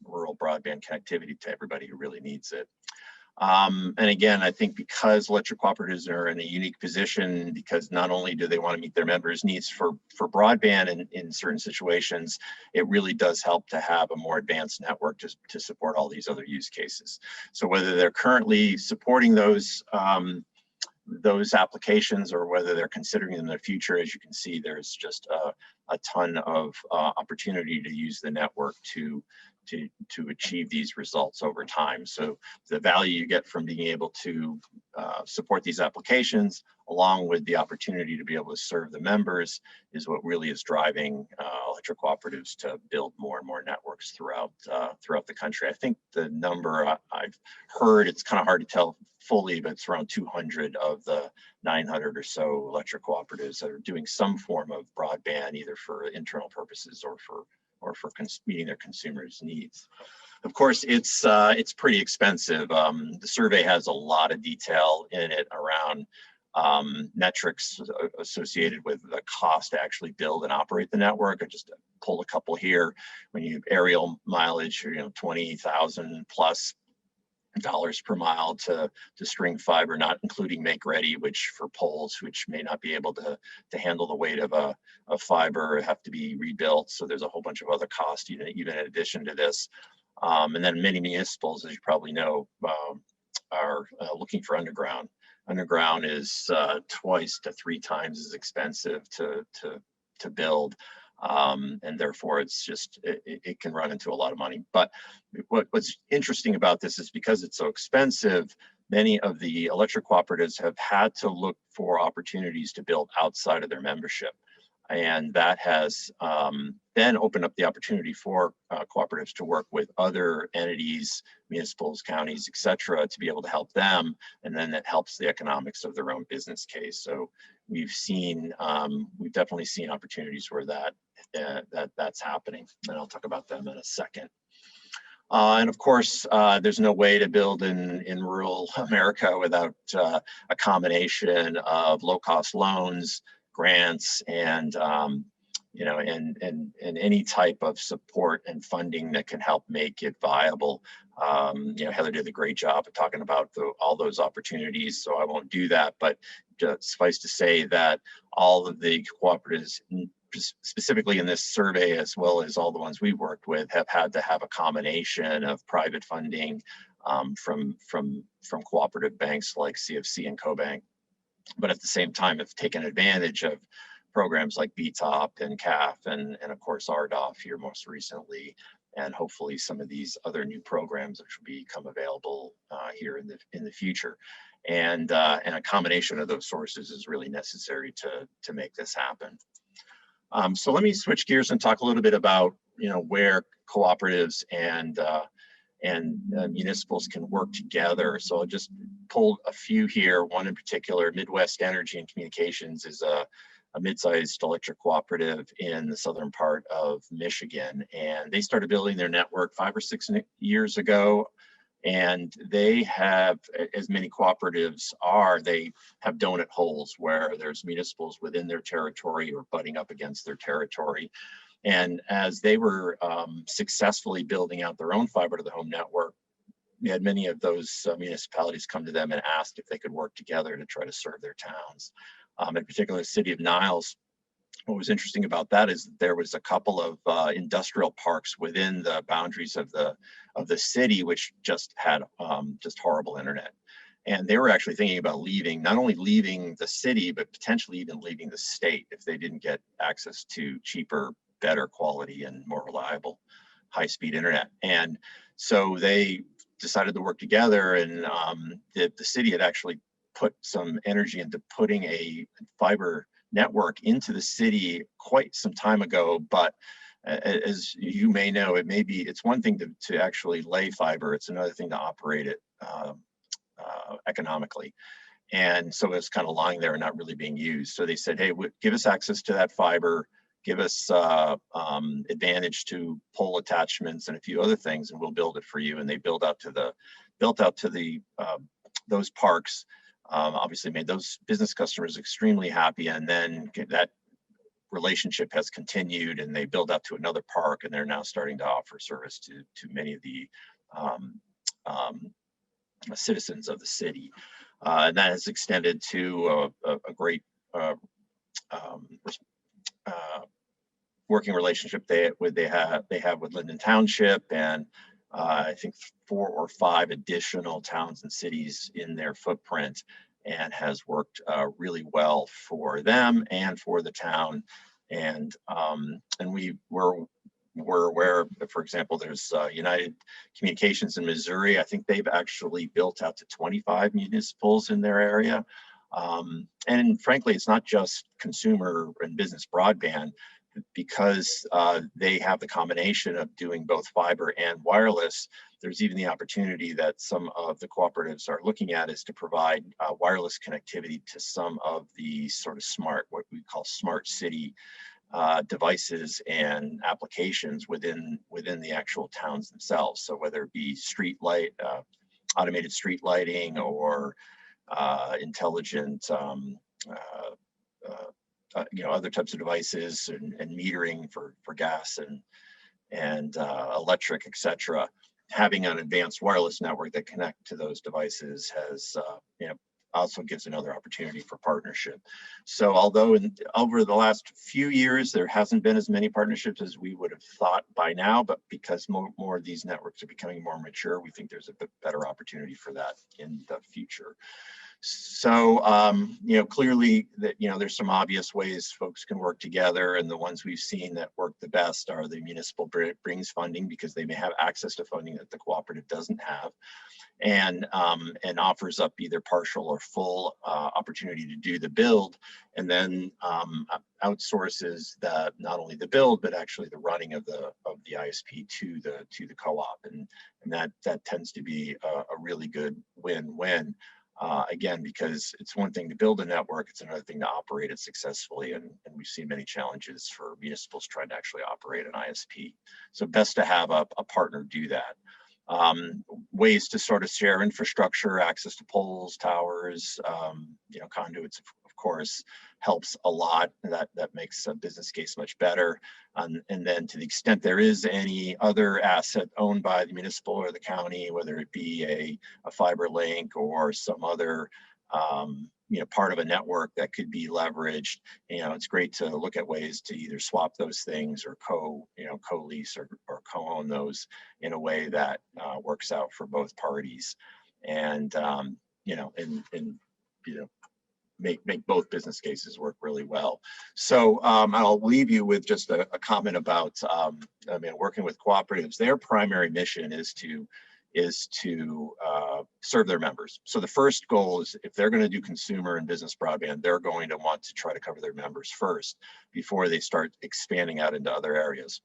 rural broadband connectivity to everybody who really needs it. And again, I think because electric cooperatives are in a unique position, because not only do they want to meet their members' needs for broadband in certain situations, it really does help to have a more advanced network to support all these other use cases. So whether they're currently supporting those applications or whether they're considering them in the future, as you can see, there's just a ton of opportunity to use the network to achieve these results over time. So the value you get from being able to support these applications, along with the opportunity to be able to serve the members, is what really is driving electric cooperatives to build more and more networks throughout the country. I think the number I've heard, it's kind of hard to tell fully, but it's around 200 of the 900 or so electric cooperatives that are doing some form of broadband, either for internal purposes or for meeting their consumers' needs. Of course, it's pretty expensive. The survey has a lot of detail in it around metrics associated with the cost to actually build and operate the network. I just pulled a couple here. When you aerial mileage, 20,000 plus dollars per mile to string fiber, not including make ready, which for poles which may not be able to handle the weight of a fiber, have to be rebuilt. So there's a whole bunch of other costs even in addition to this. And then many municipals, as you probably know, are looking for underground. Underground is twice to 3 times as expensive to build. And therefore it can run into a lot of money. But what's interesting about this is because it's so expensive, many of the electric cooperatives have had to look for opportunities to build outside of their membership. And that has then opened up the opportunity for cooperatives to work with other entities, municipals, counties, et cetera, to be able to help them. And then that helps the economics of their own business case. So we've definitely seen opportunities where that's happening. And I'll talk about them in a second. And of course, there's no way to build in rural America without a combination of low-cost loans, grants, and any type of support and funding that can help make it viable. Heather did a great job of talking about all those opportunities, so I won't do that. But just suffice to say that all of the cooperatives, specifically in this survey, as well as all the ones we worked with, have had to have a combination of private funding from cooperative banks like CFC and CoBank, but at the same time have taken advantage of programs like BTOP and CAF and of course RDOF here most recently, and hopefully some of these other new programs which will become available here in the future. And a combination of those sources is really necessary to make this happen. So let me switch gears and talk a little bit about where cooperatives and municipals can work together. So I'll just pull a few here. One in particular, Midwest Energy and Communications, is a mid-sized electric cooperative in the southern part of Michigan. And they started building their network 5 or 6 years ago. And they have, as many cooperatives are, they have donut holes where there's municipals within their territory or butting up against their territory. And as they were successfully building out their own fiber to the home network, we had many of those municipalities come to them and asked if they could work together to try to serve their towns. In particular, the City of Niles, what was interesting about that is that there was a couple of industrial parks within the boundaries of the city, which just had just horrible internet. And they were actually thinking about not only leaving the city, but potentially even leaving the state if they didn't get access to cheaper, better quality and more reliable high-speed internet. And so they decided to work together, and the city had actually put some energy into putting a fiber network into the city quite some time ago. But as you may know, it's one thing to actually lay fiber, it's another thing to operate it economically. And so it's kind of lying there and not really being used. So they said, hey, give us access to that fiber, give us advantage to pole attachments and a few other things, and we'll build it for you. And they built out to the those parks. Obviously made those business customers extremely happy, and then that relationship has continued, and they build out to another park, and they're now starting to offer service to many of the citizens of the city. And that has extended to a great working relationship they have with Linden Township, and I think 4 or 5 additional towns and cities in their footprint, and has worked really well for them and for the town. And we're aware, for example, there's United Communications in Missouri. I think they've actually built out to 25 municipals in their area. And frankly, it's not just consumer and business broadband, because they have the combination of doing both fiber and wireless. There's even the opportunity that some of the cooperatives are looking at is to provide wireless connectivity to some of the sort of what we call smart city devices and applications within the actual towns themselves. So whether it be street light, automated street lighting, or intelligent other types of devices, and metering for gas and electric, etc. Having an advanced wireless network that connect to those devices has also gives another opportunity for partnership. So although over the last few years there hasn't been as many partnerships as we would have thought by now, but because more of these networks are becoming more mature, we think there's a bit better opportunity for that in the future. So, clearly that, there's some obvious ways folks can work together, and the ones we've seen that work the best are the municipal brings funding, because they may have access to funding that the cooperative doesn't have, and offers up either partial or full opportunity to do the build, and then outsources not only the build, but actually the running of the ISP to the co-op, and that tends to be a really good win-win. Again, because it's one thing to build a network, it's another thing to operate it successfully. And we've seen many challenges for municipals trying to actually operate an ISP. So best to have a partner do that. Ways to sort of share infrastructure, access to poles, towers, conduits, of course, helps a lot. That makes a business case much better. And then to the extent there is any other asset owned by the municipal or the county, whether it be a fiber link or some other part of a network that could be leveraged, it's great to look at ways to either swap those things or co-lease or co-own those in a way that works out for both parties, and make both business cases work really well. So I'll leave you with just a comment about working with cooperatives. Their primary mission is to serve their members. So the first goal is, if they're going to do consumer and business broadband, they're going to want to try to cover their members first before they start expanding out into other areas.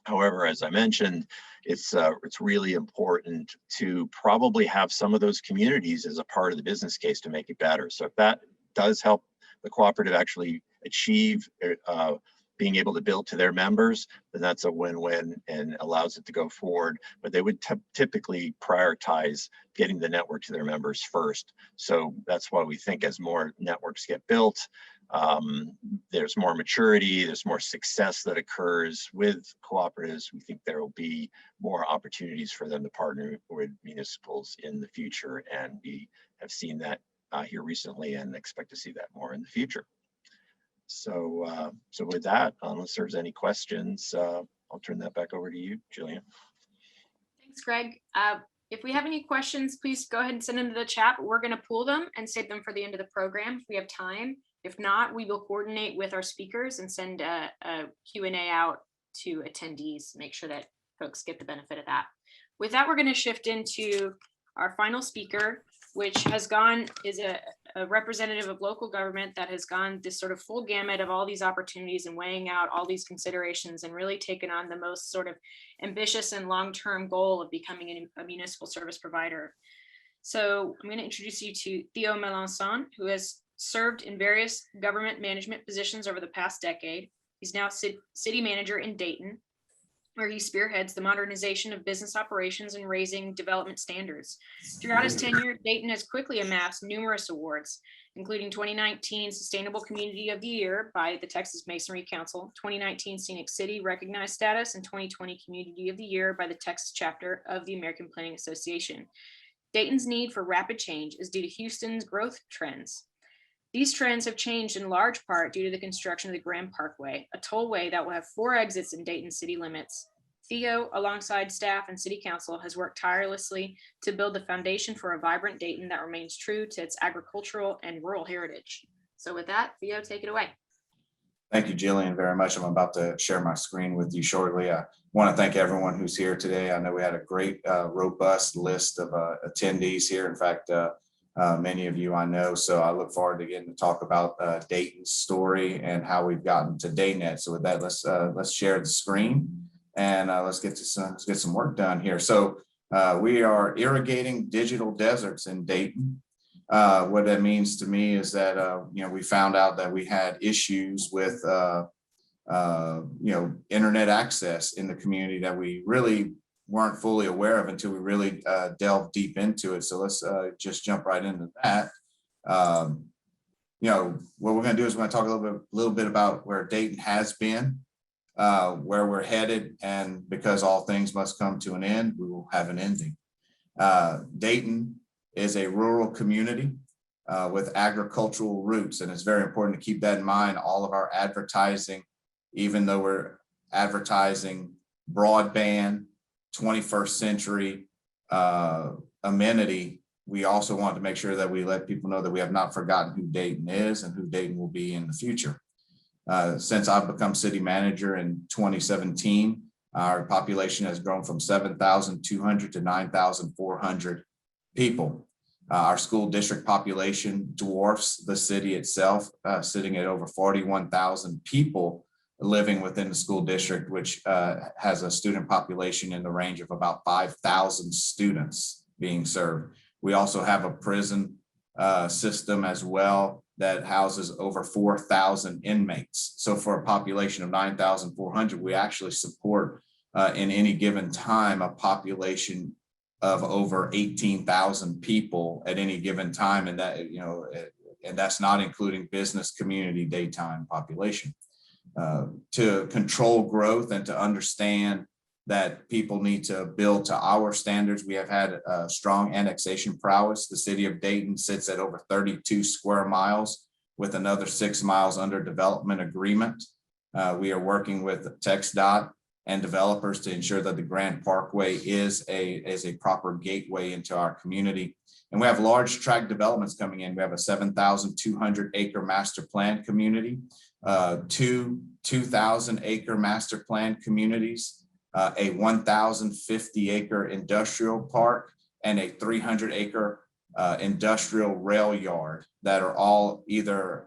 However, as I mentioned, it's really important to probably have some of those communities as a part of the business case to make it better. So if that does help the cooperative actually achieve being able to build to their members, then that's a win-win and allows it to go forward. But they would typically prioritize getting the network to their members first. So that's why we think as more networks get built, there's more maturity, there's more success that occurs with cooperatives. We think there will be more opportunities for them to partner with municipals in the future, and we have seen that here recently and expect to see that more in the future. So with that, unless there's any questions, I'll turn that back over to you, Jillian. Thanks, Greg. If we have any questions, please go ahead and send them to the chat. We're going to pool them and save them for the end of the program if we have time. If not, we will coordinate with our speakers and send a Q&A out to attendees, make sure that folks get the benefit of that. With that, we're going to shift into our final speaker, which is a representative of local government that has gone this sort of full gamut of all these opportunities and weighing out all these considerations and really taken on the most sort of ambitious and long-term goal of becoming a municipal service provider. So I'm going to introduce you to Theo Melanson, who has served in various government management positions over the past decade. He's now city manager in Dayton, where he spearheads the modernization of business operations and raising development standards. Throughout his tenure, Dayton has quickly amassed numerous awards, including 2019 Sustainable Community of the Year by the Texas Masonry Council, 2019 Scenic City Recognized Status, and 2020 Community of the Year by the Texas Chapter of the American Planning Association. Dayton's need for rapid change is due to Houston's growth trends. These trends have changed in large part due to the construction of the Grand Parkway, a tollway that will have 4 exits in Dayton city limits. Theo, alongside staff and city council, has worked tirelessly to build the foundation for a vibrant Dayton that remains true to its agricultural and rural heritage. So with that, Theo, take it away. Thank you, Jillian, very much. I'm about to share my screen with you shortly. I want to thank everyone who's here today. I know we had a great, robust list of attendees here. In fact, many of you I know, so I look forward to getting to talk about Dayton's story and how we've gotten to DayNet. So with that, let's share the screen and let's get some work done here. So we are irrigating digital deserts in Dayton. What that means to me is that we found out that we had issues with internet access in the community that we really weren't fully aware of until we really delved deep into it. So let's just jump right into that. What we're going to do is we're going to talk a little bit about where Dayton has been, where we're headed, and because all things must come to an end, we will have an ending. Dayton is a rural community with agricultural roots, and it's very important to keep that in mind. All of our advertising, even though we're advertising broadband, 21st century amenity, we also want to make sure that we let people know that we have not forgotten who Dayton is and who Dayton will be in the future. Since I've become city manager in 2017, our population has grown from 7,200 to 9,400 people. Our school district population dwarfs the city itself, sitting at over 41,000 people living within the school district, which has a student population in the range of about 5,000 students being served. We also have a prison system as well that houses over 4,000 inmates. So for a population of 9,400, we actually support in any given time a population of over 18,000 people at any given time, and that and that's not including business community daytime population. To control growth and to understand that people need to build to our standards, we have had strong annexation prowess. The city of Dayton sits at over 32 square miles with another 6 miles under development agreement. We are working with TxDOT and developers to ensure that the Grand Parkway is a proper gateway into our community. And we have large tract developments coming in. We have a 7,200 acre master plan community, 2,000 acre master plan communities, a 1,050 acre industrial park, and a 300 acre industrial rail yard that are all either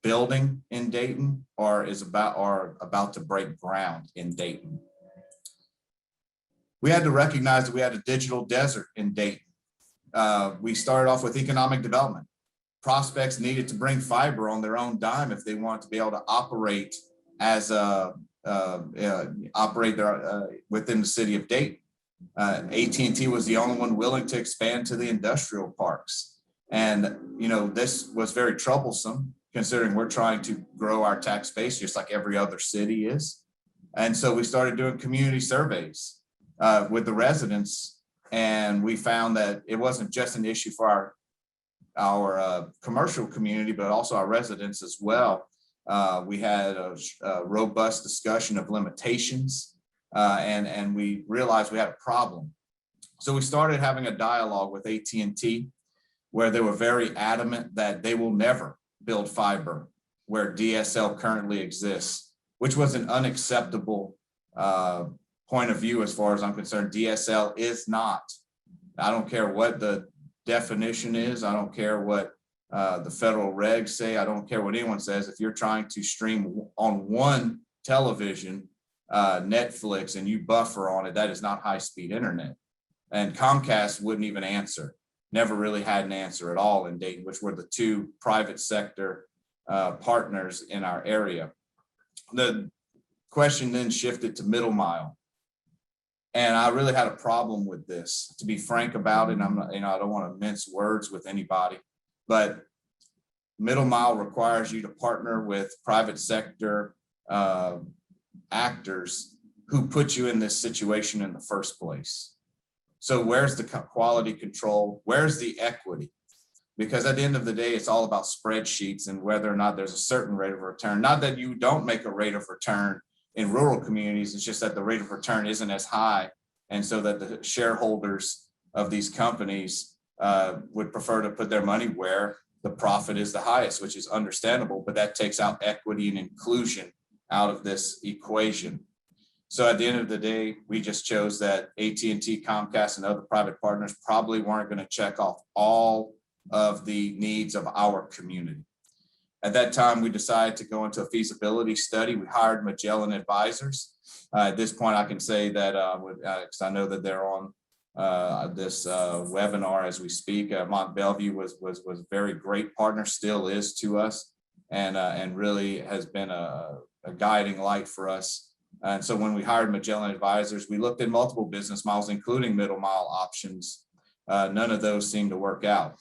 building in Dayton or about to break ground in Dayton. We had to recognize that we had a digital desert in Dayton. We started off with economic development. Prospects needed to bring fiber on their own dime if they wanted to be able to operate as within the city of Dayton. AT&T was the only one willing to expand to the industrial parks. And, this was very troublesome considering we're trying to grow our tax base just like every other city is. And so we started doing community surveys with the residents, and we found that it wasn't just an issue for our commercial community, but also our residents as well. We had a robust discussion of limitations, and we realized we had a problem. So we started having a dialogue with AT&T where they were very adamant that they will never build fiber where DSL currently exists, which was an unacceptable point of view as far as I'm concerned. DSL is not. I don't care what the definition is. I don't care what the federal regs say. I don't care what anyone says. If you're trying to stream on one television, Netflix, and you buffer on it, that is not high-speed internet. And Comcast wouldn't even answer. never really had an answer at all in Dayton, which were the two private sector partners in our area. The question then shifted to middle mile. And I really had a problem with this, to be frank about it. I'm not, I don't want to mince words with anybody, but middle mile requires you to partner with private sector actors who put you in this situation in the first place. So where's the quality control? Where's the equity? Because at the end of the day, it's all about spreadsheets and whether or not there's a certain rate of return. Not that you don't make a rate of return in rural communities, it's just that the rate of return isn't as high. And so that the shareholders of these companies would prefer to put their money where the profit is the highest, which is understandable, but that takes out equity and inclusion out of this equation. So at the end of the day, we just chose that AT&T, Comcast, and other private partners probably weren't going to check off all of the needs of our community. At that time, we decided to go into a feasibility study. We hired Magellan Advisors. At this point, I can say that, because I know that they're on this webinar as we speak. Mont Belvieu was a very great partner, still is to us, and really has been a guiding light for us. And so when we hired Magellan Advisors, we looked at multiple business models, including middle mile options. None of those seemed to work out.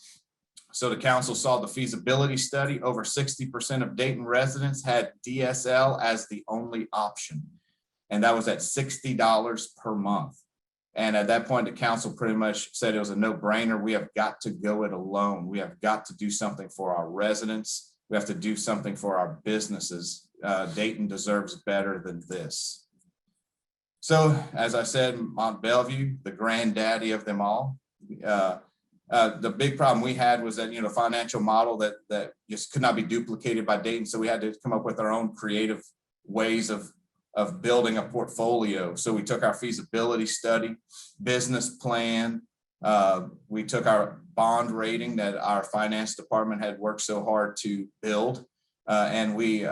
So the council saw the feasibility study. Over 60% of Dayton residents had DSL as the only option. And that was at $60 per month. And at that point, the council pretty much said it was a no-brainer. We have got to go it alone. We have got to do something for our residents. We have to do something for our businesses. Dayton deserves better than this. So as I said, Mont Belvieu, the granddaddy of them all, the big problem we had was that, financial model that just could not be duplicated by Dayton. So we had to come up with our own creative ways of building a portfolio. So we took our feasibility study, business plan. We took our bond rating that our finance department had worked so hard to build. And we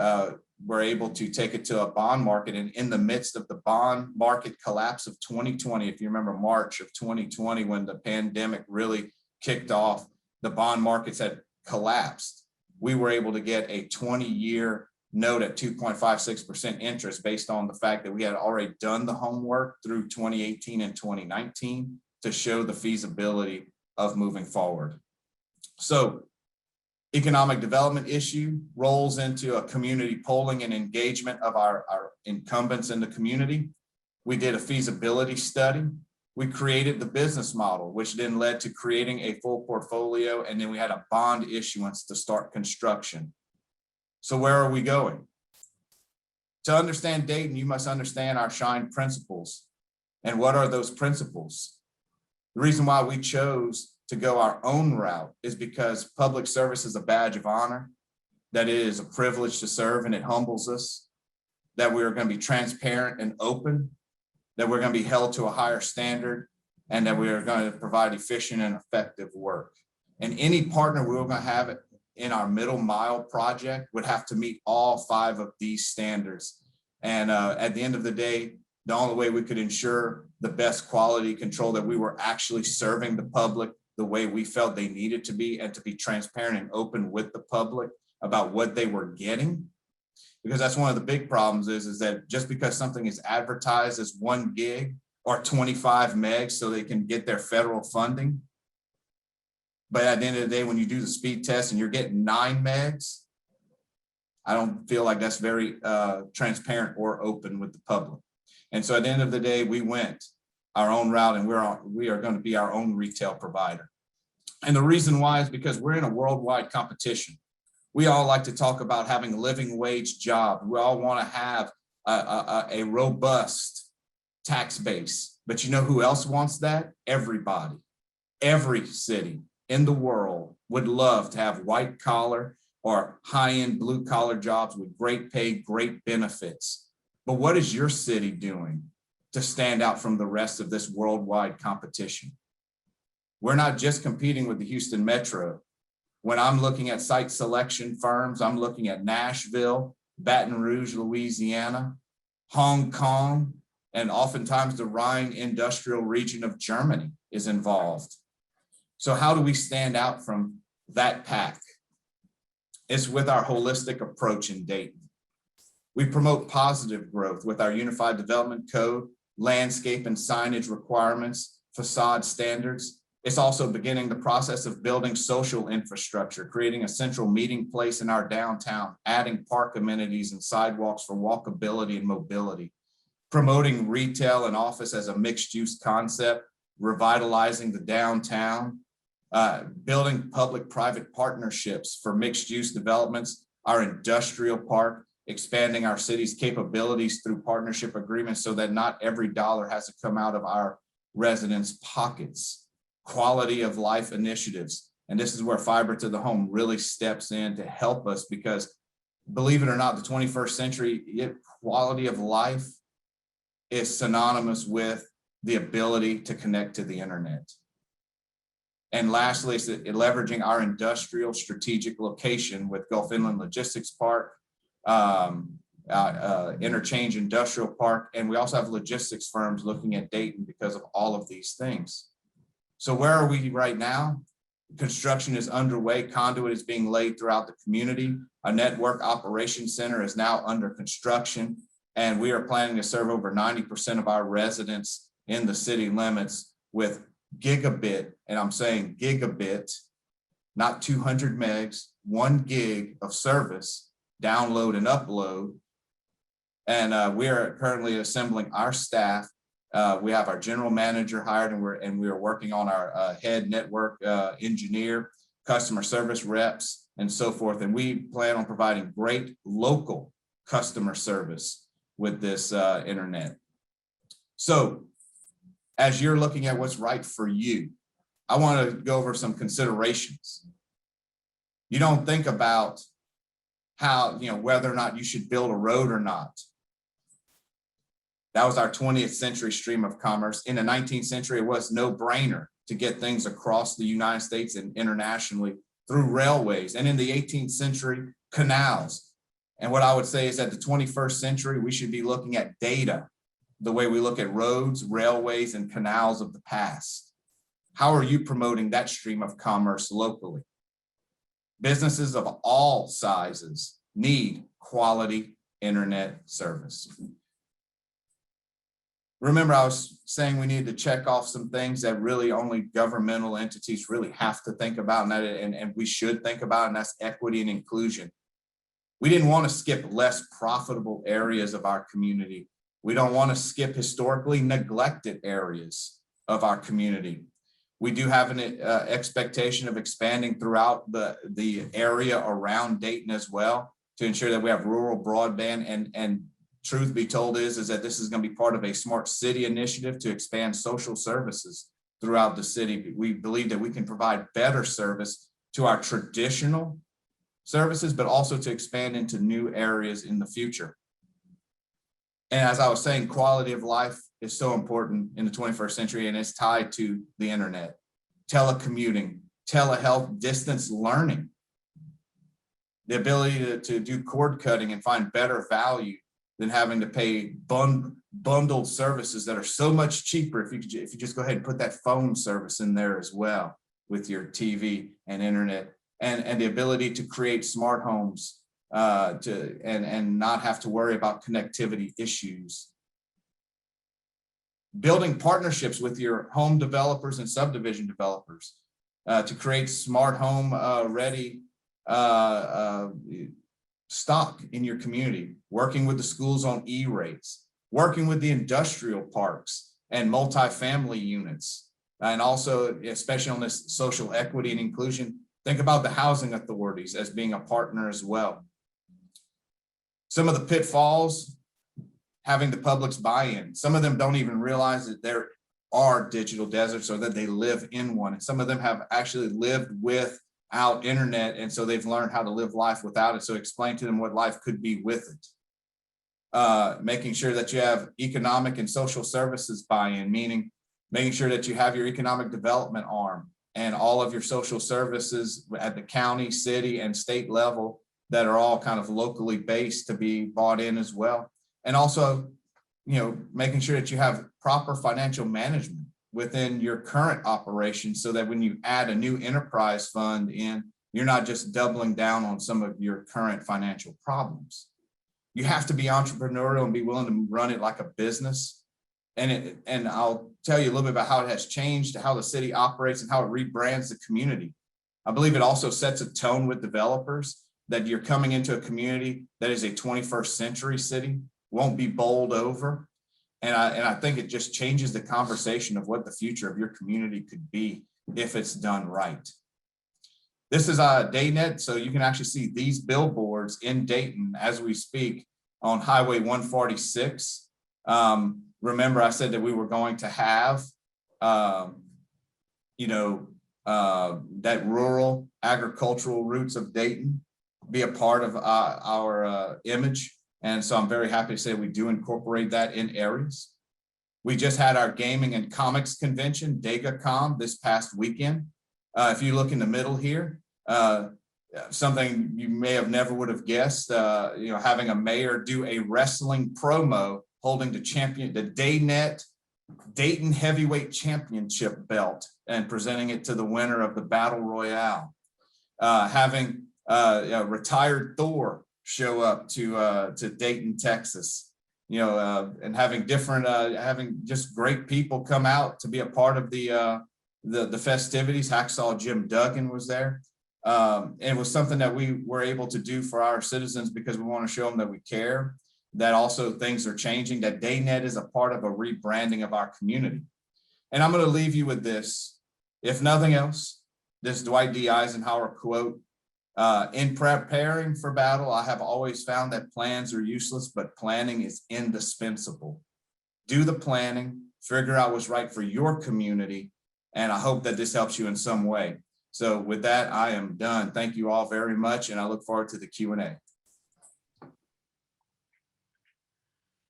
were able to take it to a bond market. And in the midst of the bond market collapse of 2020, if you remember March of 2020, when the pandemic really kicked off, the bond markets had collapsed. We were able to get a 20-year note at 2.56% interest based on the fact that we had already done the homework through 2018 and 2019 to show the feasibility of moving forward. So economic development issue rolls into a community polling and engagement of our incumbents in the community. We did a feasibility study. We created the business model, which then led to creating a full portfolio. And then we had a bond issuance to start construction. So where are we going? To understand Dayton, you must understand our SHINE principles. And what are those principles? The reason why we chose to go our own route is because public service is a badge of honor, that it is a privilege to serve and it humbles us, that we are going to be transparent and open, that we're going to be held to a higher standard, and that we are going to provide efficient and effective work. And any partner we're going to have in our middle mile project would have to meet all 5 of these standards. And at the end of the day, the only way we could ensure the best quality control, that we were actually serving the public the way we felt they needed to be, and to be transparent and open with the public about what they were getting. Because that's one of the big problems is that just because something is advertised as 1 gig or 25 megs so they can get their federal funding, but at the end of the day, when you do the speed test and you're getting 9 megs, I don't feel like that's very transparent or open with the public. And so at the end of the day, we went our own route, and we are going to be our own retail provider. And the reason why is because we're in a worldwide competition. We all like to talk about having a living wage job. We all want to have a robust tax base. But you know who else wants that? Everybody. Every city in the world would love to have white collar or high-end blue collar jobs with great pay, great benefits. But what is your city doing to stand out from the rest of this worldwide competition? We're not just competing with the Houston Metro. When I'm looking at site selection firms, I'm looking at Nashville, Baton Rouge, Louisiana, Hong Kong, and oftentimes the Rhine industrial region of Germany is involved. So how do we stand out from that pack? It's with our holistic approach in Dayton. We promote positive growth with our Unified Development Code, landscape and signage requirements, facade standards. It's also beginning the process of building social infrastructure, creating a central meeting place in our downtown, adding park amenities and sidewalks for walkability and mobility, promoting retail and office as a mixed use concept, revitalizing the downtown, building public-private partnerships for mixed use developments, our industrial park, expanding our city's capabilities through partnership agreements so that not every dollar has to come out of our residents' pockets, quality of life initiatives. And this is where fiber to the home really steps in to help us, because believe it or not, the 21st century, quality of life is synonymous with the ability to connect to the internet. And lastly, it's leveraging our industrial strategic location with Gulf Inland Logistics Park, Interchange Industrial Park, and we also have logistics firms looking at Dayton because of all of these things. So where are we right now? Construction is underway. Conduit is being laid throughout the community. A network operations center is now under construction, and we are planning to serve over 90% of our residents in the city limits with gigabit, and I'm saying gigabit, not 200 megs, 1 gig of service, download and upload. And we are currently assembling our staff. We have our general manager hired, and we are working on our head network engineer, customer service reps, and so forth. And we plan on providing great local customer service with this internet. So as you're looking at what's right for you, I want to go over some considerations. You don't think about how, whether or not you should build a road or not. That was our 20th century stream of commerce. In the 19th century, it was no brainer to get things across the United States and internationally through railways. And in the 18th century, canals. And what I would say is that the 21st century, we should be looking at data the way we look at roads, railways, and canals of the past. How are you promoting that stream of commerce locally? Businesses of all sizes need quality internet service. Remember, I was saying we need to check off some things that really only governmental entities really have to think about, and we should think about, and that's equity and inclusion. We didn't want to skip less profitable areas of our community. We don't want to skip historically neglected areas of our community. We do have an expectation of expanding throughout the area around Dayton as well to ensure that we have rural broadband, and truth be told is that this is going to be part of a smart city initiative to expand social services throughout the city. We believe that we can provide better service to our traditional services, but also to expand into new areas in the future. And as I was saying, quality of life is so important in the 21st century, and it's tied to the internet, telecommuting, telehealth, distance learning, the ability to do cord cutting and find better value than having to pay bundled services that are so much cheaper if you just go ahead and put that phone service in there as well with your TV and internet, and the ability to create smart homes and not have to worry about connectivity issues. Building partnerships with your home developers and subdivision developers to create smart home ready stock in your community, working with the schools on E-rates, working with the industrial parks and multifamily units. And also, especially on this social equity and inclusion, think about the housing authorities as being a partner as well. Some of the pitfalls, having the public's buy-in. Some of them don't even realize that there are digital deserts or that they live in one. And some of them have actually lived without internet, and so they've learned how to live life without it. So explain to them what life could be with it. Making sure that you have economic and social services buy-in, meaning making sure that you have your economic development arm and all of your social services at the county, city, and state level that are all kind of locally based to be bought in as well. And also, making sure that you have proper financial management within your current operation so that when you add a new enterprise fund in, you're not just doubling down on some of your current financial problems. You have to be entrepreneurial and be willing to run it like a business. And I'll tell you a little bit about how it has changed, how the city operates and how it rebrands the community. I believe it also sets a tone with developers that you're coming into a community that is a 21st century city, won't be bowled over. And I think it just changes the conversation of what the future of your community could be if it's done right. This is DayNet, so you can actually see these billboards in Dayton as we speak on Highway 146. Remember, I said that we were going to have, that rural agricultural roots of Dayton be a part of our image. And so I'm very happy to say we do incorporate that in areas. We just had our gaming and comics convention, DegaCom, this past weekend. If you look in the middle here, something you may have never would have guessed, having a mayor do a wrestling promo holding the DayNet Dayton Heavyweight Championship belt and presenting it to the winner of the Battle Royale. Having retired Thor show up to Dayton, Texas, and having having just great people come out to be a part of the festivities. Hacksaw Jim Duggan was there. And it was something that we were able to do for our citizens because we want to show them that we care, that also things are changing, that DayNet is a part of a rebranding of our community. And I'm going to leave you with this. If nothing else, this Dwight D. Eisenhower quote, in preparing for battle, I have always found that plans are useless, but planning is indispensable. Do the planning, figure out what's right for your community, and I hope that this helps you in some way. So with that, I am done. Thank you all very much, and I look forward to the Q&A.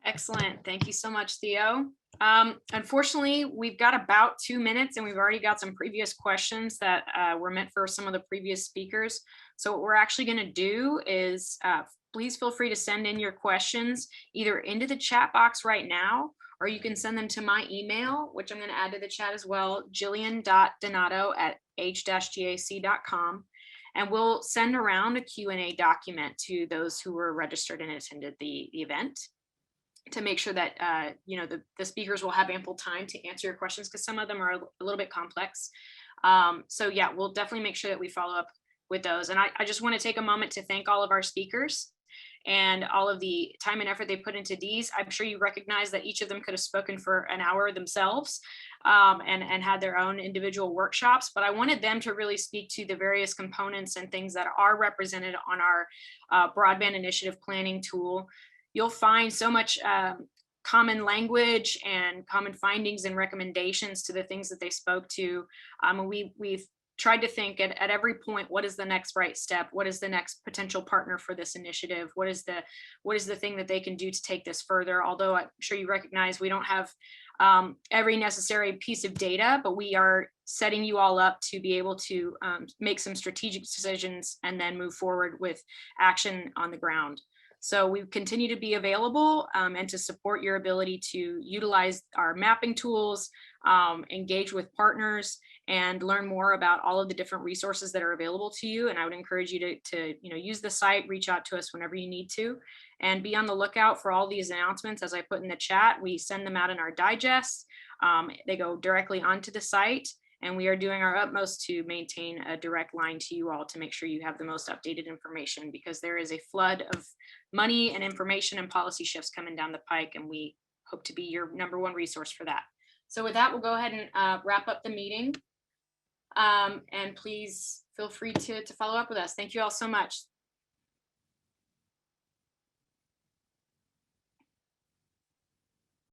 Excellent. Thank you so much, Theo. Unfortunately, we've got about 2 minutes and we've already got some previous questions that were meant for some of the previous speakers. So what we're actually going to do is please feel free to send in your questions either into the chat box right now, or you can send them to my email, which I'm going to add to the chat as well, jillian.donato@h-gac.com. And we'll send around a Q&A document to those who were registered and attended the event, to make sure that the speakers will have ample time to answer your questions, because some of them are a little bit complex. So yeah, we'll definitely make sure that we follow up with those. And I just want to take a moment to thank all of our speakers and all of the time and effort they put into these. I'm sure you recognize that each of them could have spoken for an hour themselves and had their own individual workshops, but I wanted them to really speak to the various components and things that are represented on our broadband initiative planning tool. You'll find so much common language and common findings and recommendations to the things that they spoke to. We've tried to think at every point, what is the next right step? What is the next potential partner for this initiative? What is the thing that they can do to take this further? Although I'm sure you recognize we don't have every necessary piece of data, but we are setting you all up to be able to make some strategic decisions and then move forward with action on the ground. So we continue to be available and to support your ability to utilize our mapping tools, engage with partners, and learn more about all of the different resources that are available to you. And I would encourage you to use the site, reach out to us whenever you need to, and be on the lookout for all these announcements. As I put in the chat, we send them out in our digests. They go directly onto the site. And we are doing our utmost to maintain a direct line to you all to make sure you have the most updated information, because there is a flood of money and information and policy shifts coming down the pike, and we hope to be your #1 resource for that. So with that, we'll go ahead and wrap up the meeting. And please feel free to follow up with us. Thank you all so much.